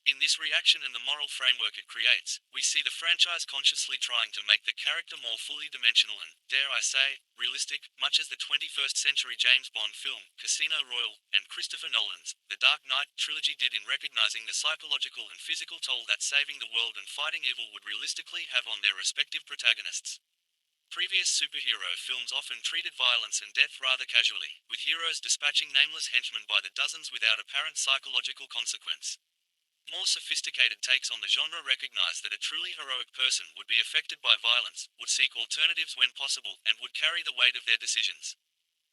In this reaction and the moral framework it creates, we see the franchise consciously trying to make the character more fully dimensional and, dare I say, realistic, much as the 21st century James Bond film, Casino Royale, and Christopher Nolan's The Dark Knight trilogy did in recognizing the psychological and physical toll that saving the world and fighting evil would realistically have on their respective protagonists. Previous superhero films often treated violence and death rather casually, with heroes dispatching nameless henchmen by the dozens without apparent psychological consequence. More sophisticated takes on the genre recognize that a truly heroic person would be affected by violence, would seek alternatives when possible, and would carry the weight of their decisions.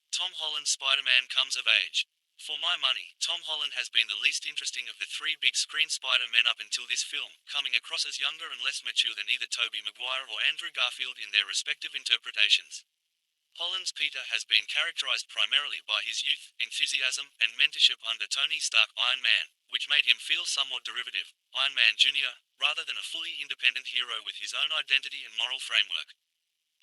Tom Holland's Spider-Man comes of age. For my money, Tom Holland has been the least interesting of the three big screen Spider-Men up until this film, coming across as younger and less mature than either Tobey Maguire or Andrew Garfield in their respective interpretations. Holland's Peter has been characterized primarily by his youth, enthusiasm, and mentorship under Tony Stark Iron Man, which made him feel somewhat derivative, Iron Man Jr., rather than a fully independent hero with his own identity and moral framework.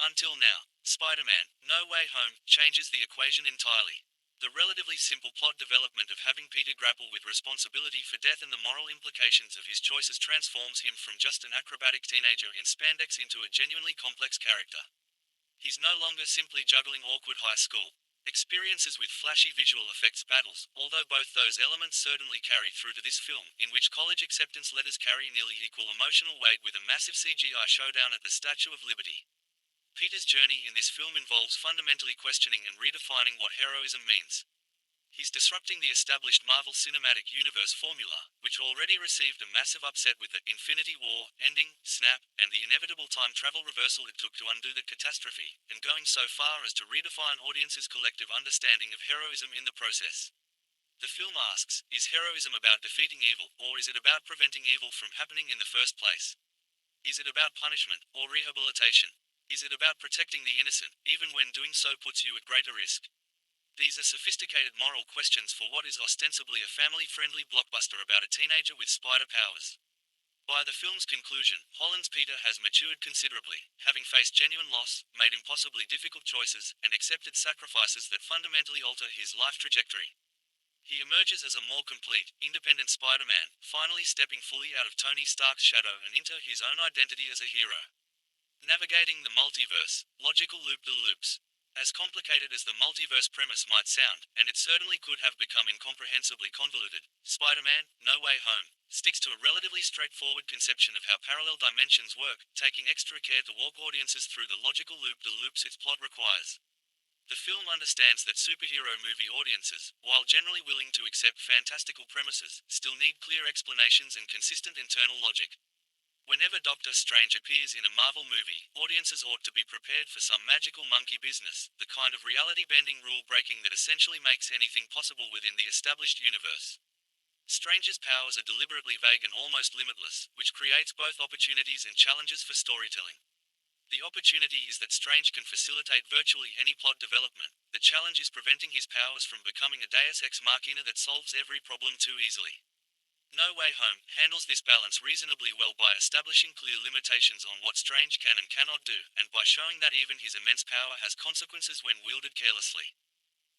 Until now, Spider-Man, No Way Home, changes the equation entirely. The relatively simple plot development of having Peter grapple with responsibility for death and the moral implications of his choices transforms him from just an acrobatic teenager in spandex into a genuinely complex character. He's no longer simply juggling awkward high school experiences with flashy visual effects battles, although both those elements certainly carry through to this film, in which college acceptance letters carry nearly equal emotional weight with a massive CGI showdown at the Statue of Liberty. Peter's journey in this film involves fundamentally questioning and redefining what heroism means. He's disrupting the established Marvel Cinematic Universe formula, which already received a massive upset with the Infinity War ending, snap, and the inevitable time travel reversal it took to undo the catastrophe, and going so far as to redefine audiences' collective understanding of heroism in the process. The film asks, is heroism about defeating evil, or is it about preventing evil from happening in the first place? Is it about punishment, or rehabilitation? Is it about protecting the innocent, even when doing so puts you at greater risk? These are sophisticated moral questions for what is ostensibly a family-friendly blockbuster about a teenager with spider powers. By the film's conclusion, Holland's Peter has matured considerably, having faced genuine loss, made impossibly difficult choices, and accepted sacrifices that fundamentally alter his life trajectory. He emerges as a more complete, independent Spider-Man, finally stepping fully out of Tony Stark's shadow and into his own identity as a hero. Navigating the multiverse, logical loop-the-loops. As complicated as the multiverse premise might sound, and it certainly could have become incomprehensibly convoluted, Spider-Man, No Way Home, sticks to a relatively straightforward conception of how parallel dimensions work, taking extra care to walk audiences through the logical loop-the-loops its plot requires. The film understands that superhero movie audiences, while generally willing to accept fantastical premises, still need clear explanations and consistent internal logic. Whenever Doctor Strange appears in a Marvel movie, audiences ought to be prepared for some magical monkey business, the kind of reality-bending rule-breaking that essentially makes anything possible within the established universe. Strange's powers are deliberately vague and almost limitless, which creates both opportunities and challenges for storytelling. The opportunity is that Strange can facilitate virtually any plot development. The challenge is preventing his powers from becoming a deus ex machina that solves every problem too easily. No Way Home handles this balance reasonably well by establishing clear limitations on what Strange can and cannot do, and by showing that even his immense power has consequences when wielded carelessly.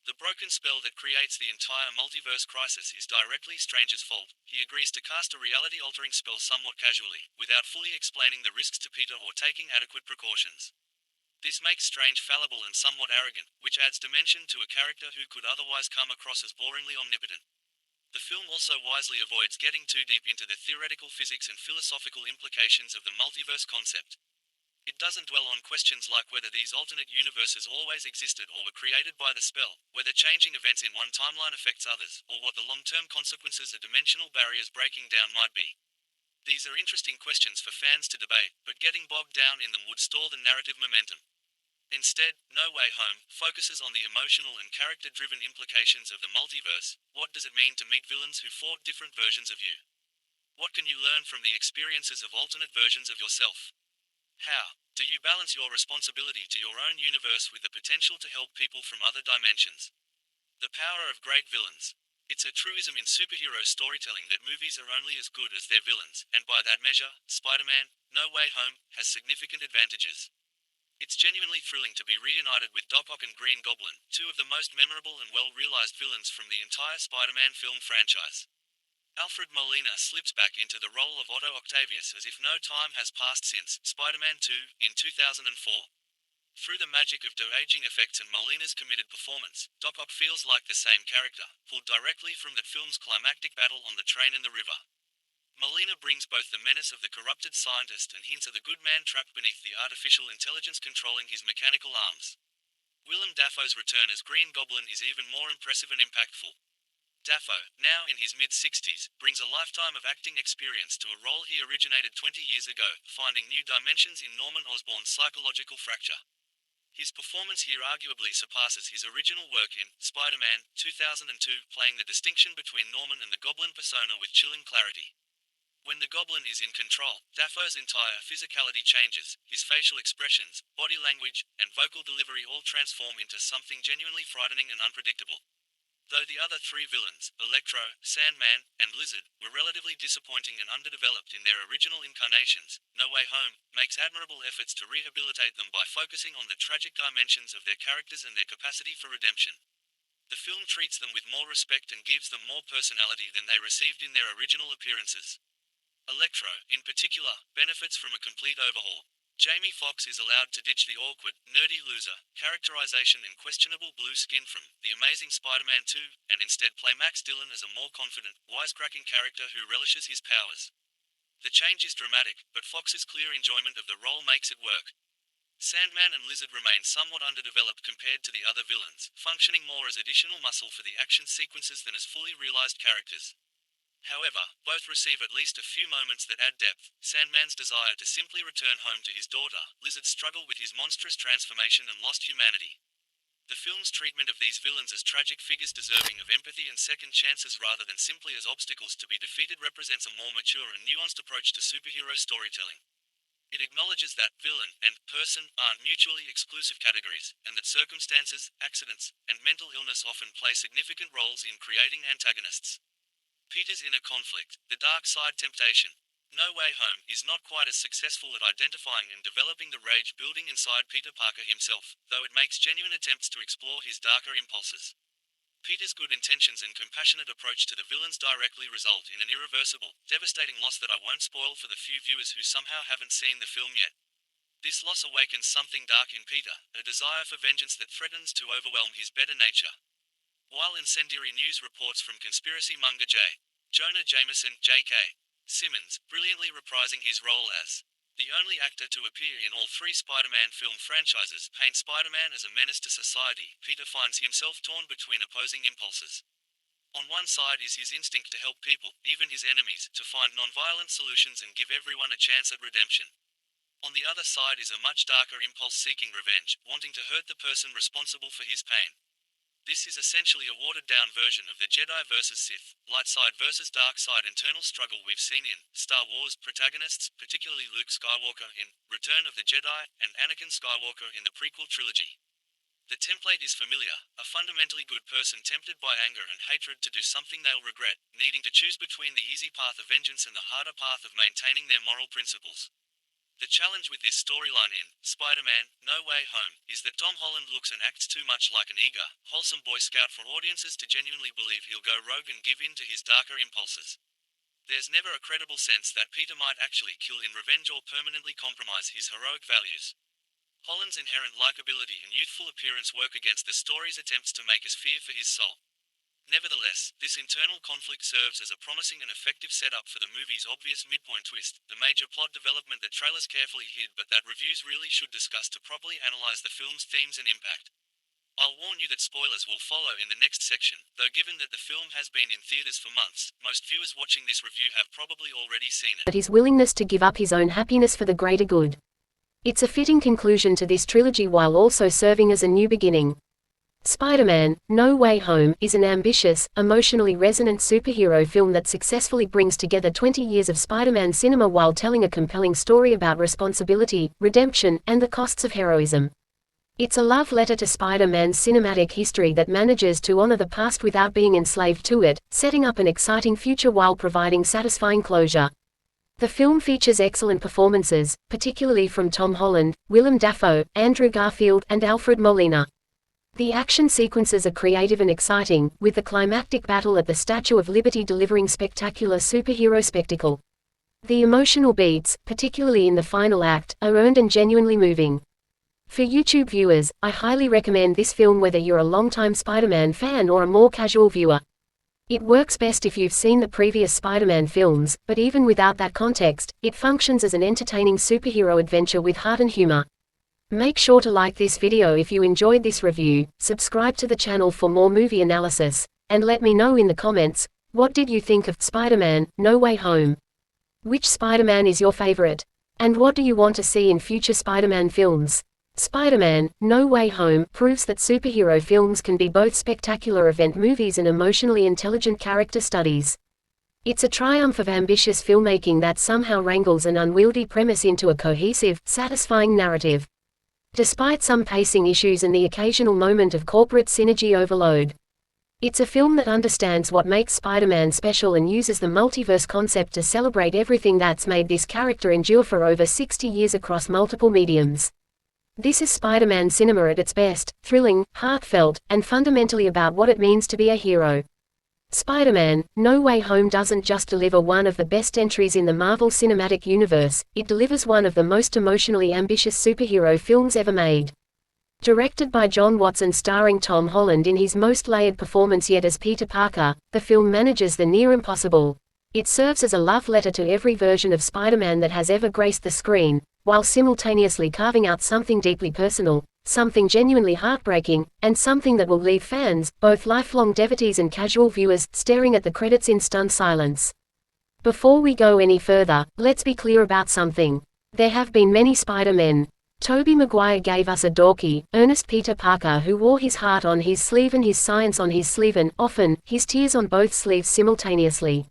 The broken spell that creates the entire multiverse crisis is directly Strange's fault. He agrees to cast a reality-altering spell somewhat casually, without fully explaining the risks to Peter or taking adequate precautions. This makes Strange fallible and somewhat arrogant, which adds dimension to a character who could otherwise come across as boringly omnipotent. The film also wisely avoids getting too deep into the theoretical physics and philosophical implications of the multiverse concept. It doesn't dwell on questions like whether these alternate universes always existed or were created by the spell, whether changing events in one timeline affects others, or what the long-term consequences of dimensional barriers breaking down might be. These are interesting questions for fans to debate, but getting bogged down in them would stall the narrative momentum. Instead, No Way Home focuses on the emotional and character-driven implications of the multiverse. What does it mean to meet villains who fought different versions of you? What can you learn from the experiences of alternate versions of yourself? How do you balance your responsibility to your own universe with the potential to help people from other dimensions? The power of great villains. It's a truism in superhero storytelling that movies are only as good as their villains, and by that measure, Spider-Man: No Way Home has significant advantages. It's genuinely thrilling to be reunited with Doc Ock and Green Goblin, two of the most memorable and well-realized villains from the entire Spider-Man film franchise. Alfred Molina slips back into the role of Otto Octavius as if no time has passed since Spider-Man 2 in 2004. Through the magic of de-aging effects and Molina's committed performance, Doc Ock feels like the same character, pulled directly from the film's climactic battle on the train in the river. Molina brings both the menace of the corrupted scientist and hints of the good man trapped beneath the artificial intelligence controlling his mechanical arms. Willem Dafoe's return as Green Goblin is even more impressive and impactful. Dafoe, now in his mid-60s, brings a lifetime of acting experience to a role he originated 20 years ago, finding new dimensions in Norman Osborn's psychological fracture. His performance here arguably surpasses his original work in Spider-Man 2002, playing the distinction between Norman and the Goblin persona with chilling clarity. When the Goblin is in control, Dafoe's entire physicality changes, his facial expressions, body language, and vocal delivery all transform into something genuinely frightening and unpredictable. Though the other three villains, Electro, Sandman, and Lizard, were relatively disappointing and underdeveloped in their original incarnations, No Way Home makes admirable efforts to rehabilitate them by focusing on the tragic dimensions of their characters and their capacity for redemption. The film treats them with more respect and gives them more personality than they received in their original appearances. Electro, in particular, benefits from a complete overhaul. Jamie Foxx is allowed to ditch the awkward, nerdy loser characterization and questionable blue skin from The Amazing Spider-Man 2, and instead play Max Dillon as a more confident, wisecracking character who relishes his powers. The change is dramatic, but Foxx's clear enjoyment of the role makes it work. Sandman and Lizard remain somewhat underdeveloped compared to the other villains, functioning more as additional muscle for the action sequences than as fully realized characters. However, both receive at least a few moments that add depth. Sandman's desire to simply return home to his daughter, Lizard's struggle with his monstrous transformation and lost humanity. The film's treatment of these villains as tragic figures deserving of empathy and second chances rather than simply as obstacles to be defeated represents a more mature and nuanced approach to superhero storytelling. It acknowledges that villain and person aren't mutually exclusive categories, and that circumstances, accidents, and mental illness often play significant roles in creating antagonists. Peter's inner conflict, the dark side temptation. No Way Home is not quite as successful at identifying and developing the rage building inside Peter Parker himself, though it makes genuine attempts to explore his darker impulses. Peter's good intentions and compassionate approach to the villains directly result in an irreversible, devastating loss that I won't spoil for the few viewers who somehow haven't seen the film yet. This loss awakens something dark in Peter, a desire for vengeance that threatens to overwhelm his better nature. While incendiary news reports from conspiracy monger Jonah Jameson, J.K. Simmons, brilliantly reprising his role as the only actor to appear in all three Spider-Man film franchises, paint Spider-Man as a menace to society, Peter finds himself torn between opposing impulses. On one side is his instinct to help people, even his enemies, to find non-violent solutions and give everyone a chance at redemption. On the other side is a much darker impulse seeking revenge, wanting to hurt the person responsible for his pain. This is essentially a watered-down version of the Jedi vs. Sith, light side versus dark side internal struggle we've seen in Star Wars protagonists, particularly Luke Skywalker in Return of the Jedi, and Anakin Skywalker in the prequel trilogy. The template is familiar, a fundamentally good person tempted by anger and hatred to do something they'll regret, needing to choose between the easy path of vengeance and the harder path of maintaining their moral principles. The challenge with this storyline in Spider-Man: No Way Home is that Tom Holland looks and acts too much like an eager, wholesome Boy Scout for audiences to genuinely believe he'll go rogue and give in to his darker impulses. There's never a credible sense that Peter might actually kill in revenge or permanently compromise his heroic values. Holland's inherent likability and youthful appearance work against the story's attempts to make us fear for his soul. Nevertheless, this internal conflict serves as a promising and effective setup for the movie's obvious midpoint twist, the major plot development that trailers carefully hid but that reviews really should discuss to properly analyze the film's themes and impact. I'll warn you that spoilers will follow in the next section, though given that the film has been in theaters for months, most viewers watching this review have probably already seen it. But his willingness to give up his own happiness for the greater good. It's a fitting conclusion to this trilogy while also serving as a new beginning. Spider-Man: No Way Home is an ambitious, emotionally resonant superhero film that successfully brings together 20 years of Spider-Man cinema while telling a compelling story about responsibility, redemption, and the costs of heroism. It's a love letter to Spider-Man's cinematic history that manages to honor the past without being enslaved to it, setting up an exciting future while providing satisfying closure. The film features excellent performances, particularly from Tom Holland, Willem Dafoe, Andrew Garfield, and Alfred Molina. The action sequences are creative and exciting, with the climactic battle at the Statue of Liberty delivering spectacular superhero spectacle. The emotional beats, particularly in the final act, are earned and genuinely moving. For YouTube viewers, I highly recommend this film whether you're a longtime Spider-Man fan or a more casual viewer. It works best if you've seen the previous Spider-Man films, but even without that context, it functions as an entertaining superhero adventure with heart and humor. Make sure to like this video if you enjoyed this review, subscribe to the channel for more movie analysis, and let me know in the comments, what did you think of Spider-Man: No Way Home? Which Spider-Man is your favorite? And what do you want to see in future Spider-Man films? Spider-Man: No Way Home proves that superhero films can be both spectacular event movies and emotionally intelligent character studies. It's a triumph of ambitious filmmaking that somehow wrangles an unwieldy premise into a cohesive, satisfying narrative. Despite some pacing issues and the occasional moment of corporate synergy overload. It's a film that understands what makes Spider-Man special and uses the multiverse concept to celebrate everything that's made this character endure for over 60 years across multiple mediums. This is Spider-Man cinema at its best, thrilling, heartfelt, and fundamentally about what it means to be a hero. Spider-Man: No Way Home doesn't just deliver one of the best entries in the Marvel Cinematic Universe, it delivers one of the most emotionally ambitious superhero films ever made. Directed by John Watts and starring Tom Holland in his most layered performance yet as Peter Parker, the film manages the near impossible. It serves as a love letter to every version of Spider-Man that has ever graced the screen, while simultaneously carving out something deeply personal, something genuinely heartbreaking, and something that will leave fans, both lifelong devotees and casual viewers, staring at the credits in stunned silence. Before we go any further, let's be clear about something. There have been many Spider-Men. Tobey Maguire gave us a dorky, earnest Peter Parker who wore his heart on his sleeve and his science on his sleeve and, often, his tears on both sleeves simultaneously.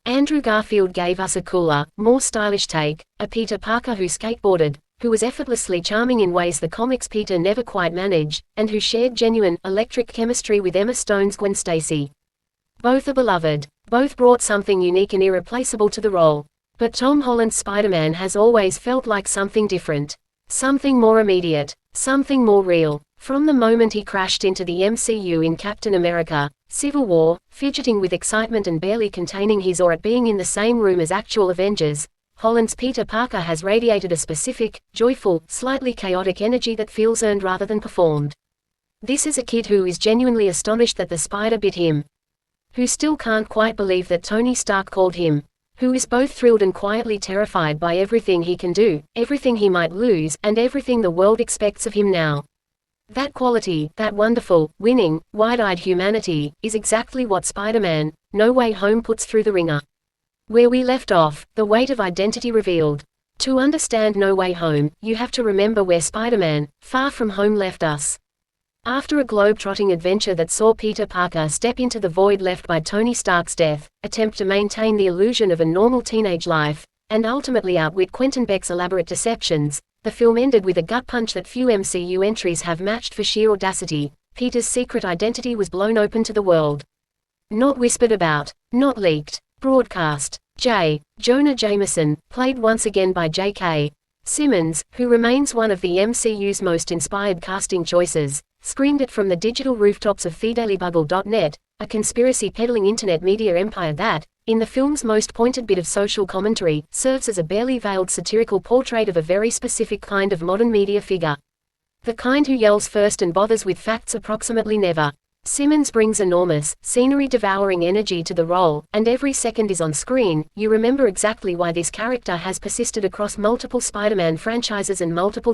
Andrew Garfield gave us a cooler, more stylish take, a Peter Parker who skateboarded, who was effortlessly charming in ways the comics Peter never quite managed, and who shared genuine, electric chemistry with Emma Stone's Gwen Stacy. Both are beloved. Both brought something unique and irreplaceable to the role. But Tom Holland's Spider-Man has always felt like something different. Something more immediate. Something more real. From the moment he crashed into the MCU in Captain America: Civil War, fidgeting with excitement and barely containing his awe at being in the same room as actual Avengers, Holland's Peter Parker has radiated a specific, joyful, slightly chaotic energy that feels earned rather than performed. This is a kid who is genuinely astonished that the spider bit him. Who still can't quite believe that Tony Stark called him. Who is both thrilled and quietly terrified by everything he can do, everything he might lose, and everything the world expects of him now. That quality, that wonderful, winning, wide-eyed humanity, is exactly what Spider-Man: No Way Home puts through the ringer. Where we left off, the weight of identity revealed. To understand No Way Home, you have to remember where Spider-Man: Far From Home left us. After a globe-trotting adventure that saw Peter Parker step into the void left by Tony Stark's death, attempt to maintain the illusion of a normal teenage life, and ultimately outwit Quentin Beck's elaborate deceptions, the film ended with a gut punch that few MCU entries have matched for sheer audacity. Peter's secret identity was blown open to the world. Not whispered about. Not leaked. Broadcast. J. Jonah Jameson, played once again by J.K. Simmons, who remains one of the MCU's most inspired casting choices, screamed it from the digital rooftops of TheDailyBugle.net, a conspiracy-peddling internet media empire that, in the film's most pointed bit of social commentary, serves as a barely veiled satirical portrait of a very specific kind of modern media figure. The kind who yells first and bothers with facts approximately never. Simmons brings enormous, scenery-devouring energy to the role, and every second is on screen. You remember exactly why this character has persisted across multiple Spider-Man franchises and multiple